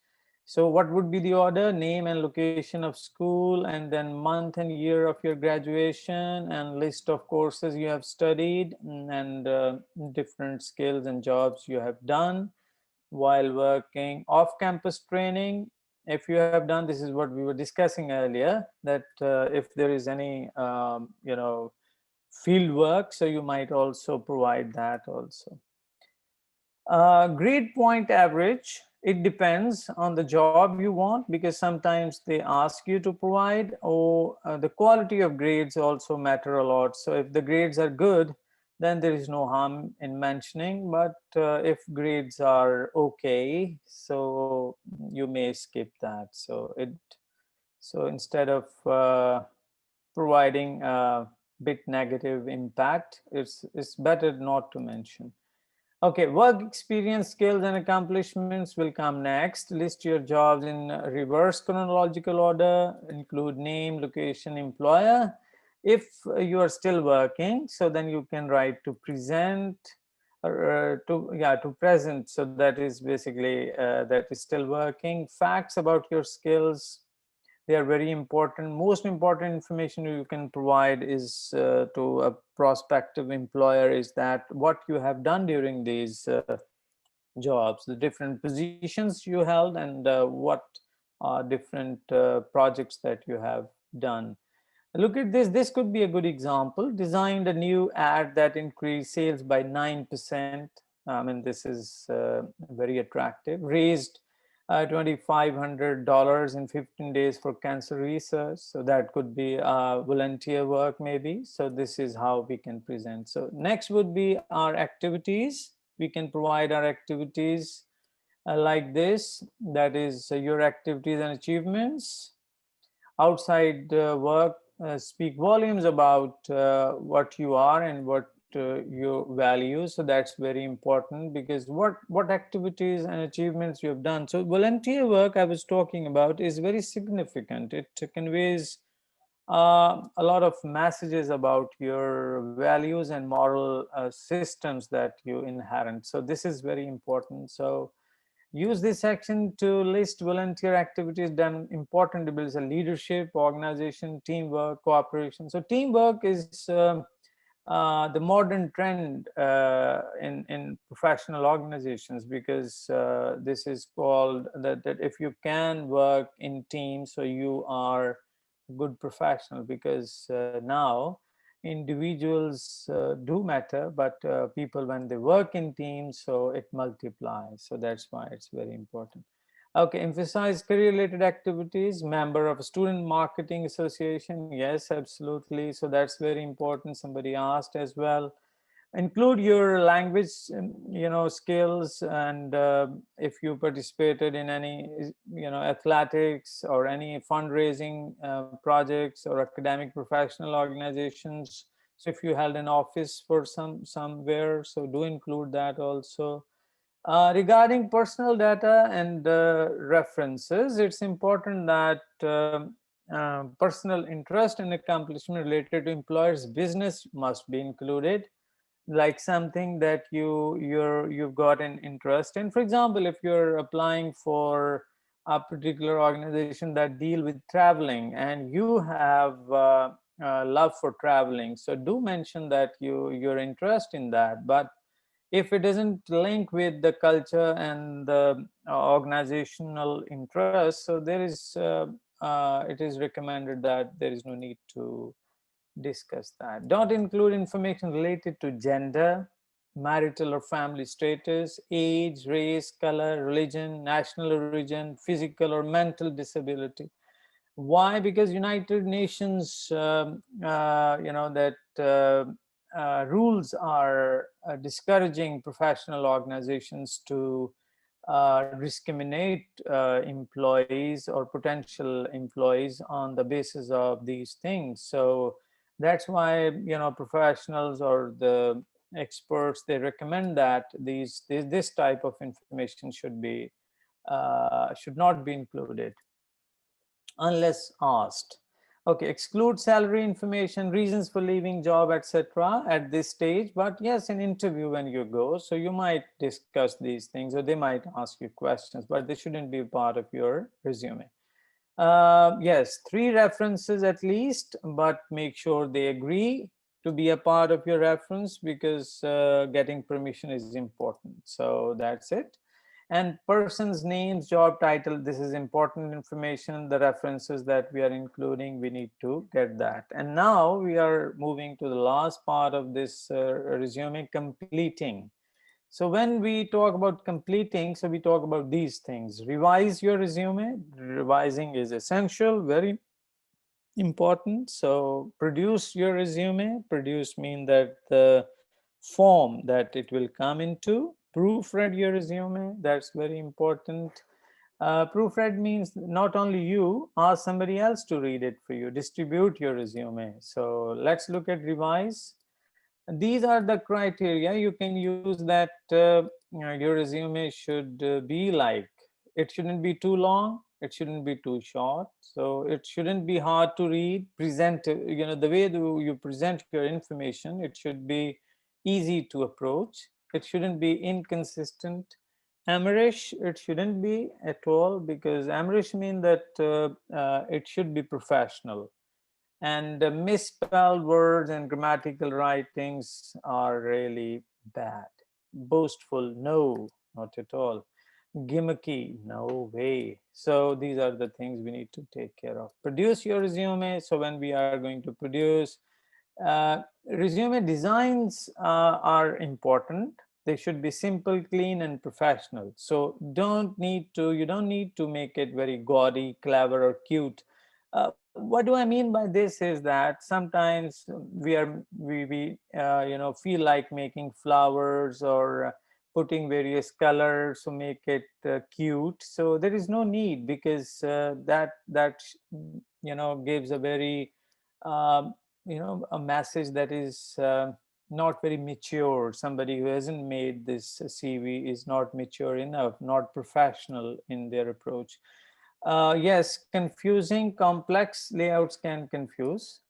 S2: So what would be the order? Name and location of school, and then month and year of your graduation, and list of courses you have studied, and different skills and jobs you have done while working. Off campus training, if you have done, this is what we were discussing earlier, that if there is any field work, so you might also provide that also. Grade point average, it depends on the job you want, because sometimes they ask you to provide, or the quality of grades also matter a lot. So if the grades are good, then there is no harm in mentioning. But if grades are okay, so you may skip that. So instead of providing a bit negative impact, it's better not to mention. Okay, work experience, skills, and accomplishments will come next. List your jobs in reverse chronological order, include name, location, employer. If you are still working, so then you can write to present, to present. So that is basically that is still working. Facts about your skills, they are very important. Most important information you can provide is to a prospective employer is that what you have done during these jobs, the different positions you held, and what are different projects that you have done. Look at this. This could be a good example. Designed a new ad that increased sales by 9%. I mean, this is very attractive. Raised $2,500 in 15 days for cancer research. So that could be volunteer work maybe. So this is how we can present. So next would be our activities. We can provide our activities like this. That is your activities and achievements outside work speak volumes about what you are and what your values. So that's very important, because what activities and achievements you have done. So volunteer work I was talking about is very significant. It conveys a lot of messages about your values and moral systems that you inherit. So this is very important. So Use this section to list volunteer activities done important to build a leadership, organization, teamwork, cooperation. So teamwork is the modern trend in professional organizations, because this is called that if you can work in teams, so you are a good professional, because now individuals do matter, but people, when they work in teams, so it multiplies. So that's why it's very important. Okay, emphasize career related activities. Member of a student marketing association, yes, absolutely. So that's very important. Somebody asked as well. Include your language skills, and if you participated in any athletics or any fundraising projects or academic professional organizations. So if you held an office for somewhere, so do include that also. Regarding personal data and references, it's important that personal interest and accomplishment related to employer's business must be included, like something that you've got an interest in. For example, if you're applying for a particular organization that deal with traveling, and you have love for traveling, so do mention that your interest in that. But if it doesn't link with the culture and the organizational interest, so there is it is recommended that there is no need to discuss that. Don't include information related to gender, marital or family status, age, race, color, religion, national origin, physical or mental disability. Why? Because United Nations, that rules are discouraging professional organizations to discriminate employees or potential employees on the basis of these things. So that's why professionals or the experts, they recommend that this type of information should not be included unless asked. Okay, exclude salary information, reasons for leaving job, etc. at this stage. But yes, in interview when you go, so you might discuss these things, or they might ask you questions, but they shouldn't be part of your resume. Yes, 3 references at least, but make sure they agree to be a part of your reference, because getting permission is important. So that's it. And person's names, job title, this is important information. The references that we are including, we need to get that. And now we are moving to the last part of this resume, completing. So when we talk about completing, so we talk about these things. Revise your resume. Revising is essential, very important. So produce your resume. Produce mean that the form that it will come into. Proofread your resume. That's very important. Proofread means not only you, ask somebody else to read it for you. Distribute your resume. So let's look at revise. These are the criteria. You can use that your resume should be like, it shouldn't be too long, it shouldn't be too short, so it shouldn't be hard to read. Present, the way you present your information, it should be easy to approach. It shouldn't be inconsistent. Amrish, it shouldn't be at all, because Amrish mean that it should be professional. And misspelled words and grammatical writings are really bad. Boastful, no, not at all. Gimmicky, no way. So these are the things we need to take care of. Produce your resume. So when we are going to produce, resume designs are important. They should be simple, clean, and professional. So you don't need to make it very gaudy, clever, or cute. What do I mean by this is that sometimes we feel like making flowers, or putting various colors to make it cute. So there is no need, because that gives a very a message that is not very mature. Somebody who hasn't made this CV is not mature enough, not professional in their approach. Yes, confusing, complex layouts can confuse,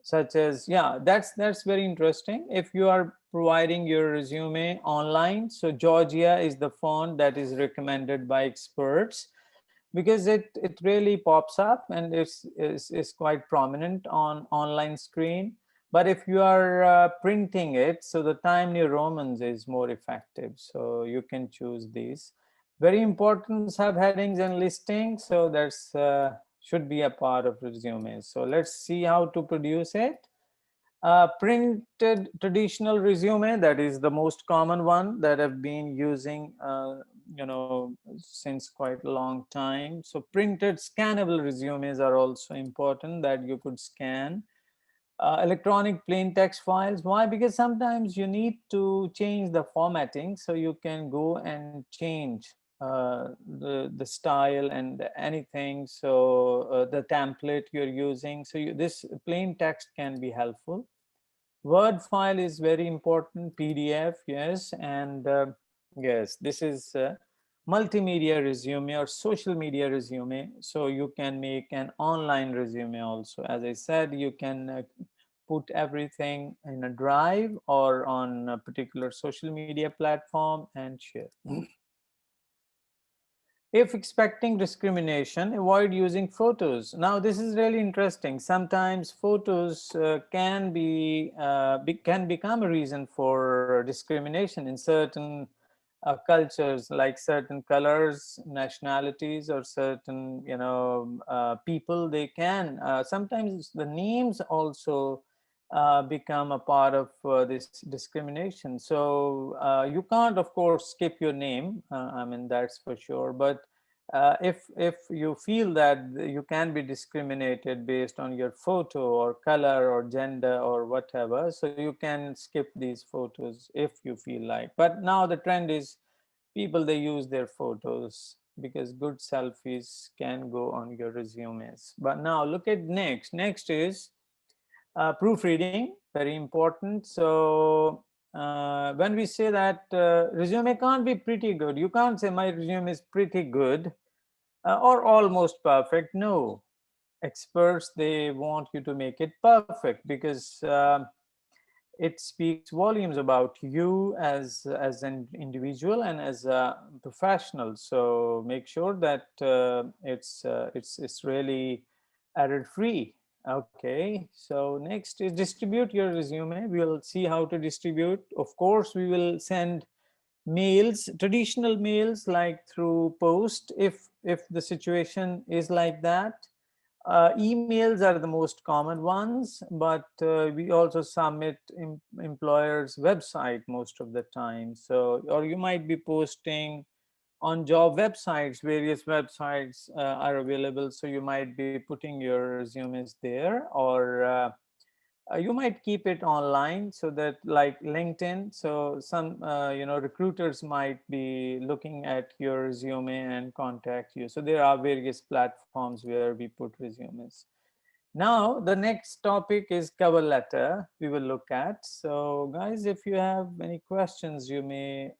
S2: such as, yeah, that's very interesting. If you are providing your resume online. So Georgia is the font that is recommended by experts because it really pops up and is quite prominent on online screen. But if you are printing it, so the Time New Romans is more effective. So you can choose these. Very important subheadings and listings. So that's should be a part of resumes. So let's see how to produce it. Printed traditional resume, that is the most common one that I've been using since quite a long time. So printed scannable resumes are also important, that you could scan. Electronic plain text files. Why? Because sometimes you need to change the formatting, so you can go and change the style and anything. So the template you're using. So this plain text can be helpful. Word file is very important. PDF, yes. And yes, this is multimedia resume or social media resume. So you can make an online resume also. As I said, you can put everything in a drive or on a particular social media platform and share. If expecting discrimination, avoid using photos. Now, this is really interesting. Sometimes photos can become a reason for discrimination in certain cultures, like certain colors, nationalities, or certain people. They can sometimes the names also become a part of this discrimination. So you can't, of course, skip your name. I mean, that's for sure. But if you feel that you can be discriminated based on your photo or color or gender or whatever, so you can skip these photos if you feel like. But now the trend is people, they use their photos because good selfies can go on your resumes. But now look at next is proofreading, very important. So when we say that resume can't be pretty good, you can't say my resume is pretty good or almost perfect. No, experts, they want you to make it perfect because it speaks volumes about you as an individual and as a professional. So make sure that it's really error free. Okay, so next is distribute your resume. We'll see how to distribute. Of course, we will send mails, traditional mails, like through post, if the situation is like that. Emails are the most common ones, but we also submit employers' website most of the time. So, or you might be posting on job websites. Various websites are available, so you might be putting your resumes there, or you might keep it online, so that, like LinkedIn, so some recruiters might be looking at your resume and contact you. So there are various platforms where we put resumes. Now the next topic is cover letter we will look at. So guys, if you have any questions, you may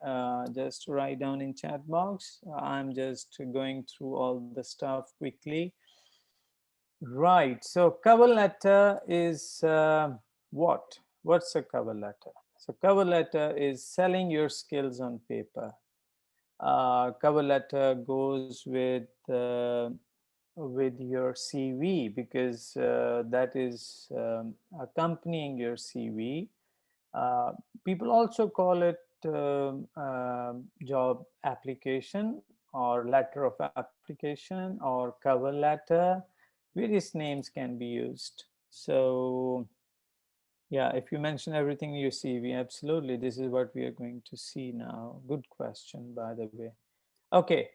S2: just write down in chat box. I'm just going through all the stuff quickly. Right. So cover letter is what? What's a cover letter? So cover letter is selling your skills on paper. Cover letter goes with your CV, because that is accompanying your CV. Uh, People also call it job application or letter of application or cover letter. Various names can be used. So yeah, if you mention everything in your CV, absolutely, this is what we are going to see now. Good question, by the way. Okay,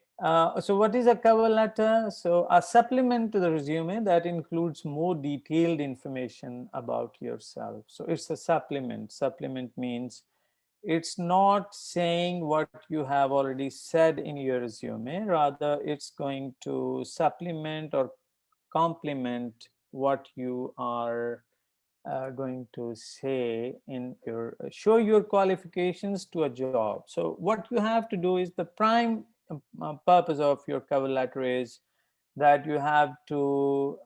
S2: so what is a cover letter? So a supplement to the resume that includes more detailed information about yourself. So it's a supplement. Supplement means it's not saying what you have already said in your resume. Rather, it's going to supplement or complement what you are going to say in your show your qualifications to a job. So what you have to do is, the prime purpose of your cover letter is that you have to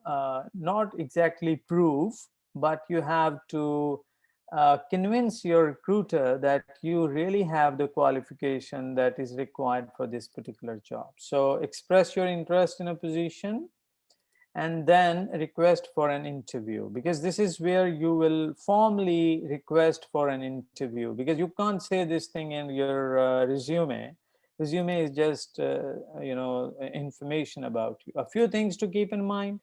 S2: not exactly prove, but you have to convince your recruiter that you really have the qualification that is required for this particular job. So express your interest in a position and then request for an interview, because this is where you will formally request for an interview, because you can't say this thing in your resume is just information about you. A few things to keep in mind: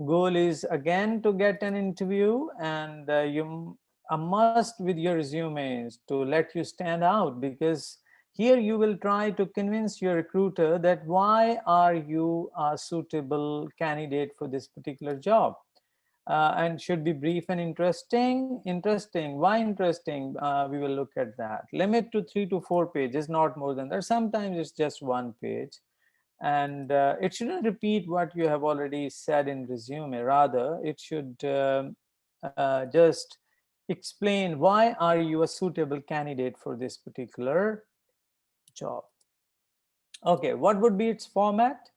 S2: goal is again to get an interview, and a must with your resume is to let you stand out, because here you will try to convince your recruiter that why are you a suitable candidate for this particular job. And should be brief and interesting. Why interesting? We will look at that. Limit to 3 to 4 pages, not more than that. Sometimes it's just one page, and it shouldn't repeat what you have already said in resume. Rather, it should just explain why are you a suitable candidate for this particular job. Okay, what would be its format?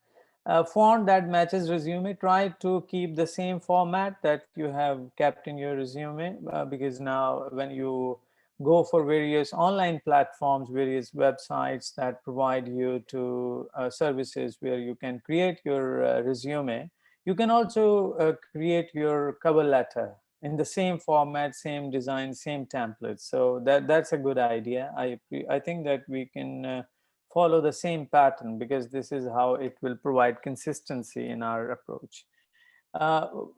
S2: Font that matches resume. Try to keep the same format that you have kept in your resume, because now when you go for various online platforms, various websites that provide you to services where you can create your resume, you can also create your cover letter in the same format, same design, same template. So that's a good idea. I think that we can follow the same pattern, because this is how it will provide consistency in our approach.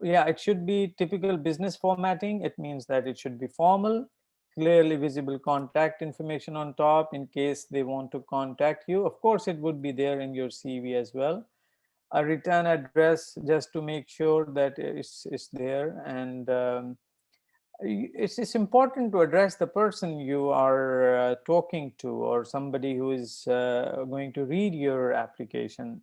S2: Yeah, it should be typical business formatting. It means that it should be formal, clearly visible contact information on top in case they want to contact you. Of course, it would be there in your CV as well. A return address, just to make sure that it's there. And it's important to address the person you are talking to, or somebody who is going to read your application.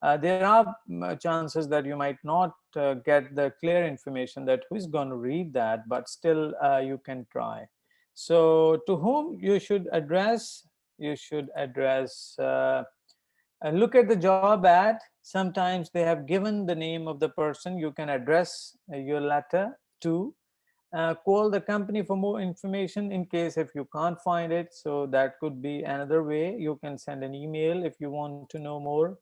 S2: There are chances that you might not get the clear information that who is going to read that, but still you can try. So to whom you should address? You should address, look at the job ad. Sometimes they have given the name of the person you can address your letter to. Call the company for more information in case if you can't find it. So that could be another way. You can send an email if you want to know more,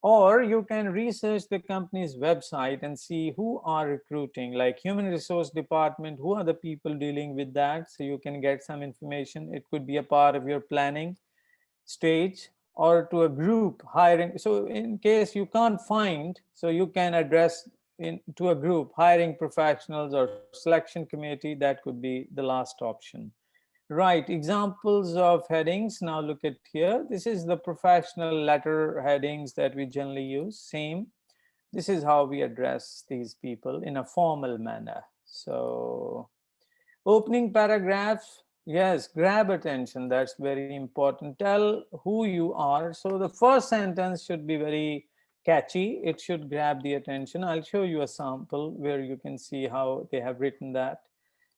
S2: or you can research the company's website and see who are recruiting, like human resource department, who are the people dealing with that, so you can get some information. It could be a part of your planning stage, or to a group hiring. So in case you can't find, so you can address to a group hiring professionals or selection committee. That could be the last option. Right, examples of headings. Now look at here. This is the professional letter headings that we generally use. Same. This is how we address these people in a formal manner. So opening paragraph, yes, grab attention. That's very important. Tell who you are. So the first sentence should be very catchy. It should grab the attention. I'll show you a sample where you can see how they have written that.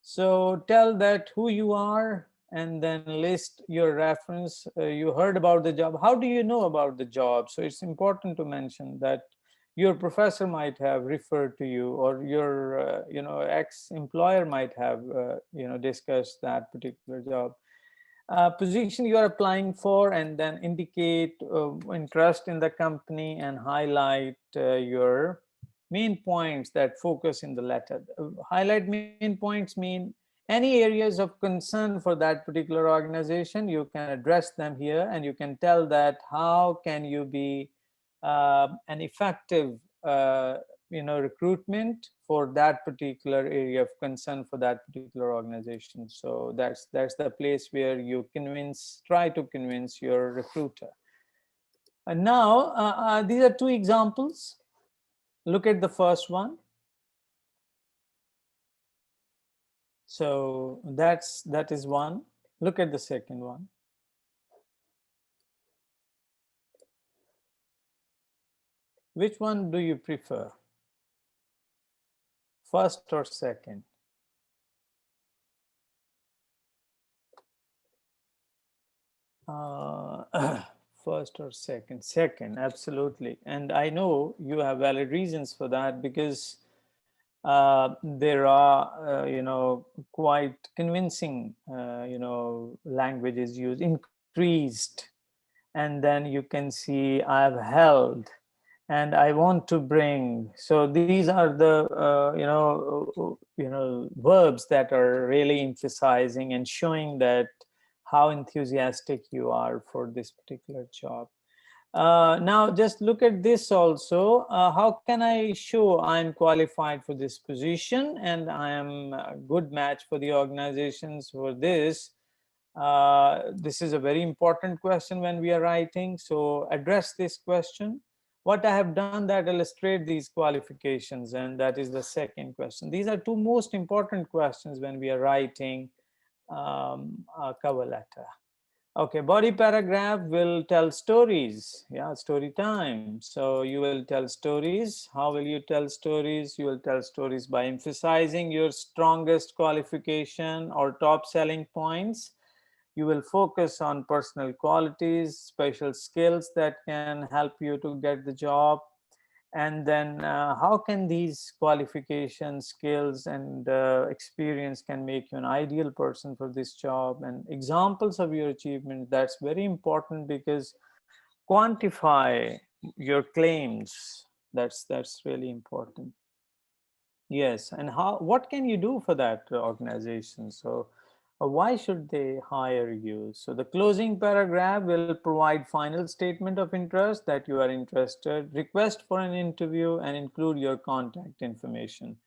S2: So tell that who you are, and then list your reference. You heard about the job. How do you know about the job? So it's important to mention that your professor might have referred to you, or your ex-employer might have discussed that particular job. Position you are applying for, and then indicate interest in the company and highlight your main points that focus in the letter. Highlight main points mean any areas of concern for that particular organization. You can address them here, and you can tell that how can you be an effective recruitment for that particular area of concern for that particular organization. So that's the place where you try to convince your recruiter. And now these are two examples. Look at the first one. So that is one. Look at the second one. Which one do you prefer? First or second? First or second? Second, absolutely. And I know you have valid reasons for that, because There are, quite convincing, languages used, increased, and then you can see I've held and I want to bring. So these are the, verbs that are really emphasizing and showing that how enthusiastic you are for this particular job. Now, just look at this also. How can I show I'm qualified for this position and I am a good match for the organizations for this? This is a very important question when we are writing. So address this question. What I have done that illustrate these qualifications, and that is the second question. These are two most important questions when we are writing a cover letter. Okay, body paragraph will tell stories. Yeah, story time. So you will tell stories. How will you tell stories? You will tell stories by emphasizing your strongest qualification or top selling points. You will focus on personal qualities, special skills that can help you to get the job. And then how can these qualifications, skills, and experience can make you an ideal person for this job, and examples of your achievement. That's very important because quantify your claims. That's really important. Yes, and how, what can you do for that organization? So why should they hire you? So the closing paragraph will provide final statement of interest that you are interested, request for an interview, and include your contact information.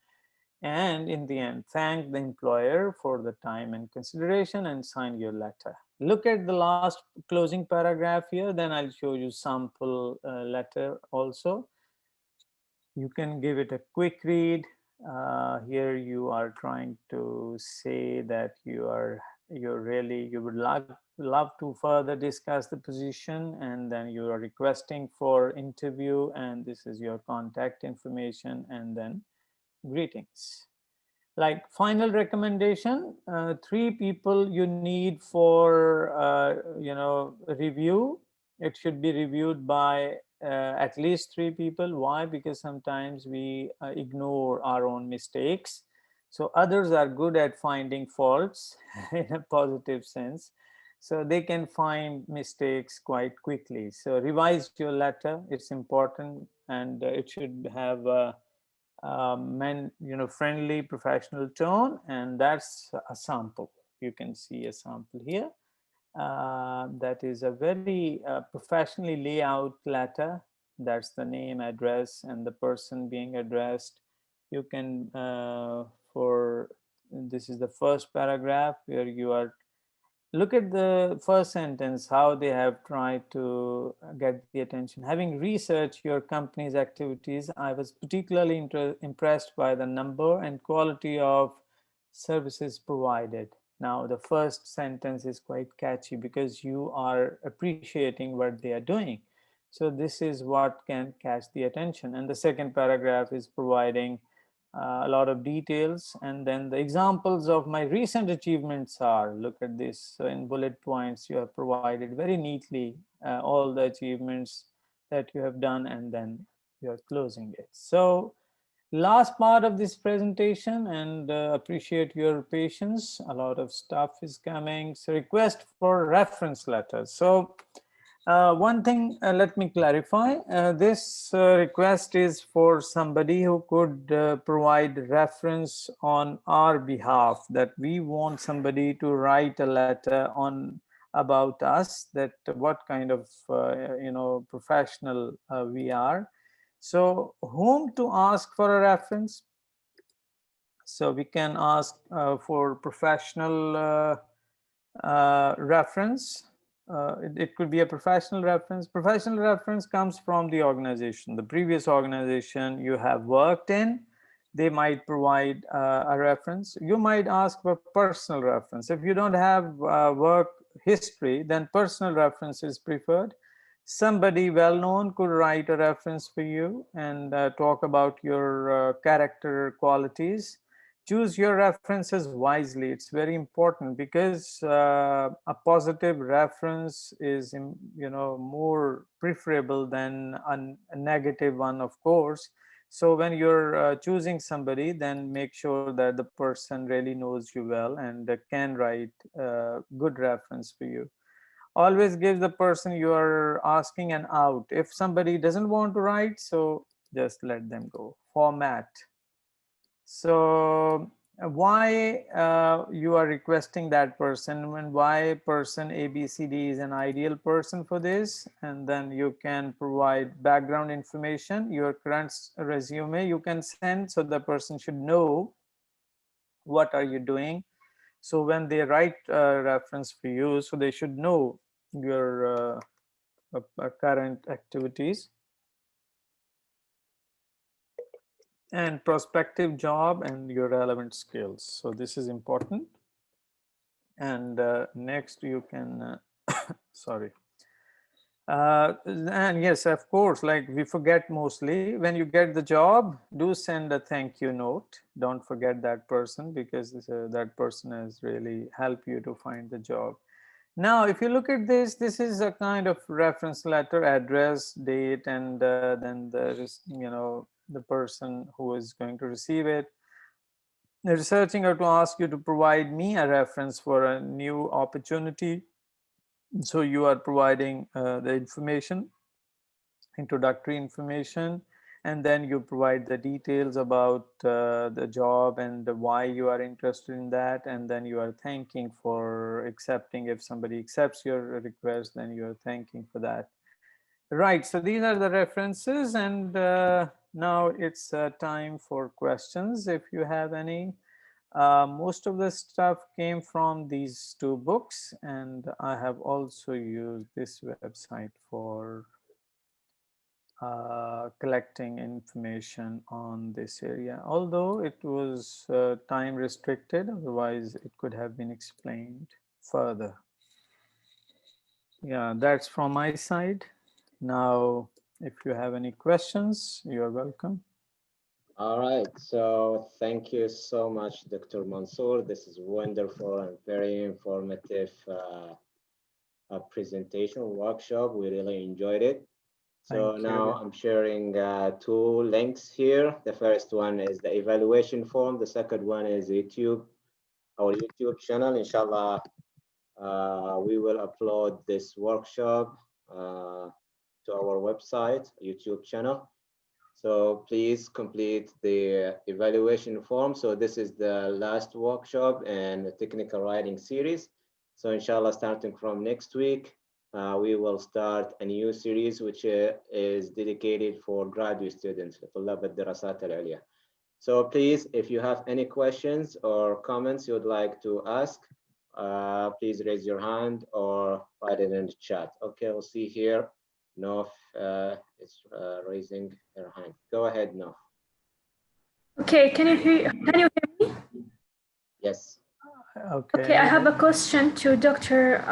S2: And in the end, thank the employer for the time and consideration and sign your letter. Look at the last closing paragraph here, then I'll show you sample letter also. You can give it a quick read. Here you are trying to say that you would love to further discuss the position, and then you are requesting for interview, and this is your contact information, and then greetings. Like final recommendation, three people you need for review. It should be reviewed by at least three people. Why? Because sometimes we ignore our own mistakes, so others are good at finding faults in a positive sense, so they can find mistakes quite quickly. So revise your letter, it's important, and it should have friendly professional tone, and that's a sample. You can see a sample here. That is a very professionally layout letter. That's the name, address, and the person being addressed. You can for this is the first paragraph where you are. Look at the first sentence, how they have tried to get the attention. Having researched your company's activities, I was particularly impressed by the number and quality of services provided. Now, the first sentence is quite catchy because you are appreciating what they are doing. So this is what can catch the attention. And the second paragraph is providing a lot of details, and then the examples of my recent achievements are, look at this. So in bullet points you have provided very neatly all the achievements that you have done, and then you are closing it. So last part of this presentation, and appreciate your patience, a lot of stuff is coming. So request for reference letters. So one thing, let me clarify. This request is for somebody who could provide reference on our behalf, that we want somebody to write a letter on about us, that what kind of professional we are. So whom to ask for a reference? So we can ask for professional reference. It could be a professional reference. Professional reference comes from the organization, the previous organization you have worked in. They might provide a reference. You might ask for personal reference. If you don't have work history, then personal reference is preferred. Somebody well known could write a reference for you and talk about your character qualities. Choose your references wisely. It's very important because a positive reference is more preferable than a negative one, of course. So when you're choosing somebody, then make sure that the person really knows you well and can write good reference for you. Always give the person you are asking an out. If somebody doesn't want to write, so just let them go. Format. So why you are requesting that person, and why person ABCD is an ideal person for this, and then you can provide background information, your current resume you can send, so the person should know what are you doing. So when they write reference for you, so they should know your current activities and prospective job and your relevant skills. So this is important. And next you can sorry, and yes, of course, like we forget mostly, when you get the job, do send a thank you note. Don't forget that person, because that person has really helped you to find the job. Now if you look at this, this is a kind of reference letter, address, date, and then there is, the person who is going to receive it. The researching or to ask you to provide me a reference for a new opportunity. So you are providing the information, introductory information, and then you provide the details about the job and why you are interested in that, and then you are thanking for accepting. If somebody accepts your request, then you are thanking for that. Right, so these are the references, and now it's time for questions if you have any. Most of the stuff came from these two books, and I have also used this website for collecting information on this area, although it was time restricted, otherwise it could have been explained further. Yeah, that's from my side. Now, if you have any questions, you're welcome.
S1: All right, so thank you so much, Dr. Mansour. This is wonderful and very informative presentation workshop. We really enjoyed it. So
S2: Thank
S1: now
S2: you.
S1: I'm sharing two links here. The first one is the evaluation form. The second one is our YouTube channel. Inshallah, we will upload this workshop to our website, YouTube channel. So please complete the evaluation form. So this is the last workshop and the technical writing series. So inshallah, starting from next week, we will start a new series which is dedicated for graduate students, طلاب الدراسات العليا. So please, if you have any questions or comments you would like to ask, please raise your hand or write it in the chat. Okay, we'll see here. Nof is raising her hand. Go ahead, Nof.
S3: Okay, can you hear me?
S1: Yes.
S3: Okay, I have a question to Dr.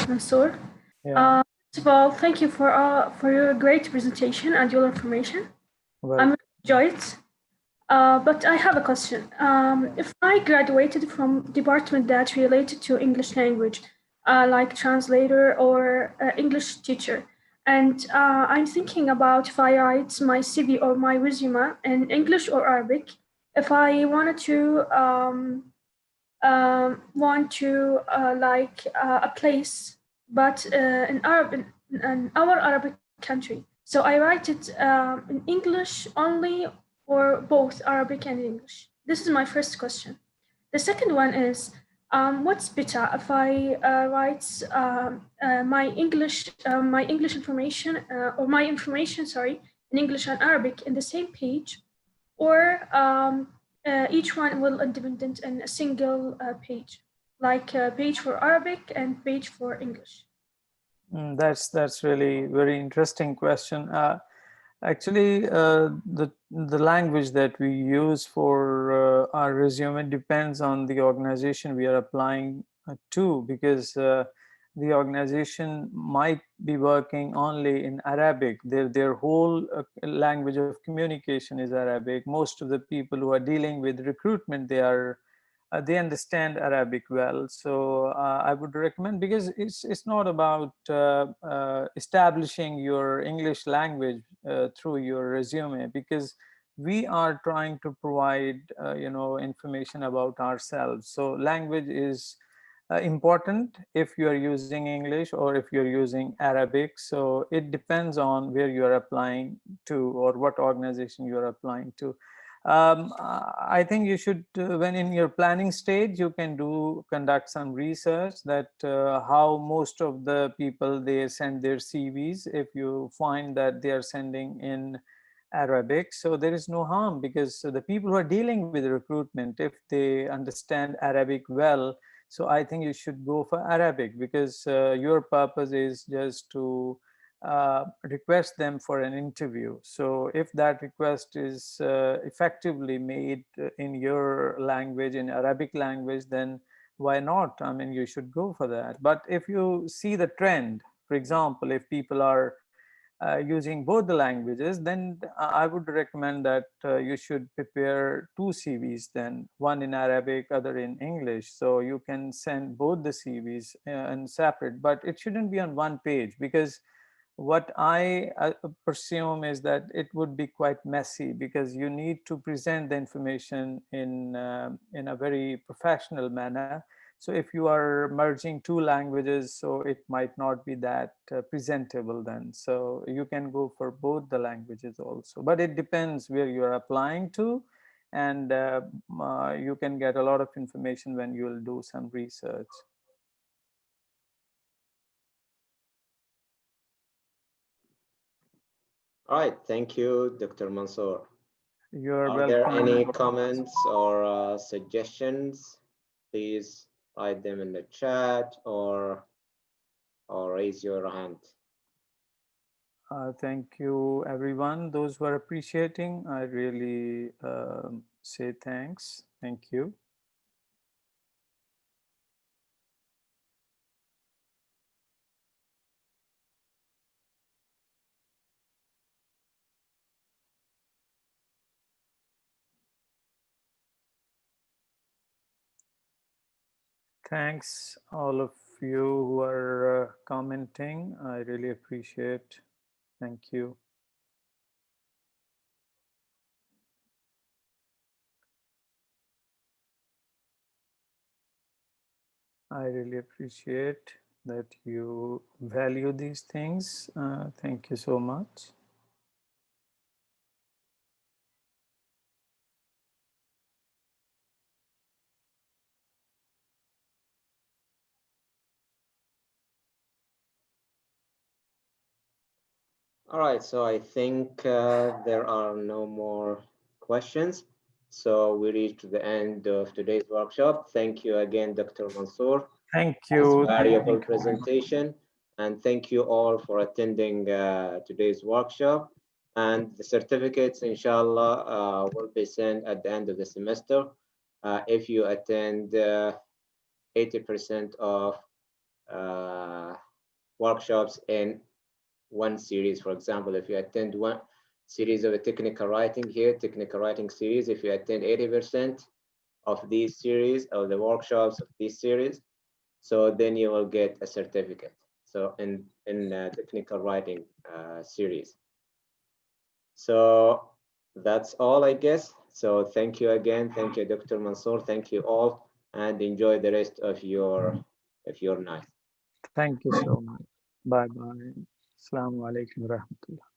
S3: Mansour.
S2: Yeah.
S3: First of all, thank you for your great presentation and your information.
S2: Well,
S3: I'm enjoyed it. But I have a question. If I graduated from department that related to English language, like translator or English teacher, and I'm thinking about if I write my CV or my resume in English or Arabic, if I wanted to a place, but in our Arabic country. So I write it in English only, or both Arabic and English. This is my first question. The second one is, what's better if I write my English information or my information, sorry, in English and Arabic in the same page, or each one will independent in a single page, like a page for Arabic and page for English?
S2: That's really very interesting question. Actually, the language that we use for our resume depends on the organization we are applying to, because the organization might be working only in Arabic. Their whole language of communication is Arabic. Most of the people who are dealing with recruitment, they understand Arabic well. So I would recommend, because it's not about establishing your English language through your resume, because we are trying to provide, information about ourselves. So language is important if you are using English or if you're using Arabic. So it depends on where you are applying to or what organization you are applying to. I think you should, when in your planning stage, you can conduct some research that how most of the people they send their CVs. If you find that they are sending in Arabic, so there is no harm, because the people who are dealing with recruitment, if they understand Arabic well, so I think you should go for Arabic, because your purpose is just to request them for an interview. So if that request is effectively made in your language, in Arabic language, then why not? I mean, you should go for that. But if you see the trend, for example, if people are using both the languages, then I would recommend that you should prepare two CVs, then one in Arabic, other in English. So you can send both the CVs and separate, but it shouldn't be on one page, because what I presume is that it would be quite messy, because you need to present the information in a very professional manner. So if you are merging two languages, so it might not be that presentable then. So you can go for both the languages also, but it depends where you are applying to, and you can get a lot of information when you will do some research.
S1: All right, thank you, Dr. Mansour.
S2: You're
S1: Are there
S2: welcome.
S1: any comments or suggestions? Please write them in the chat or raise your hand.
S2: Thank you, everyone. Those who are appreciating, I really say thanks. Thank you. Thanks, all of you who are commenting. I really appreciate. Thank you. I really appreciate that you value these things. Thank you so much.
S1: All right, so I think there are no more questions. So we reached the end of today's workshop. Thank you again, Dr. Mansour.
S2: Thank
S1: This
S2: you.
S1: valuable presentation. And thank you all for attending today's workshop. And the certificates, inshallah, will be sent at the end of the semester. If you attend 80% of workshops in one series. For example, if you attend one series of a technical writing here, technical writing series, if you attend 80% of these series, of the workshops of this series, so then you will get a certificate. So in technical writing series. So that's all, I guess. So thank you again. Thank you, Dr. Mansour. Thank you all, and enjoy the rest of your night.
S2: Thank you so much. Bye bye. Assalamu alaikum wa rahmatullah.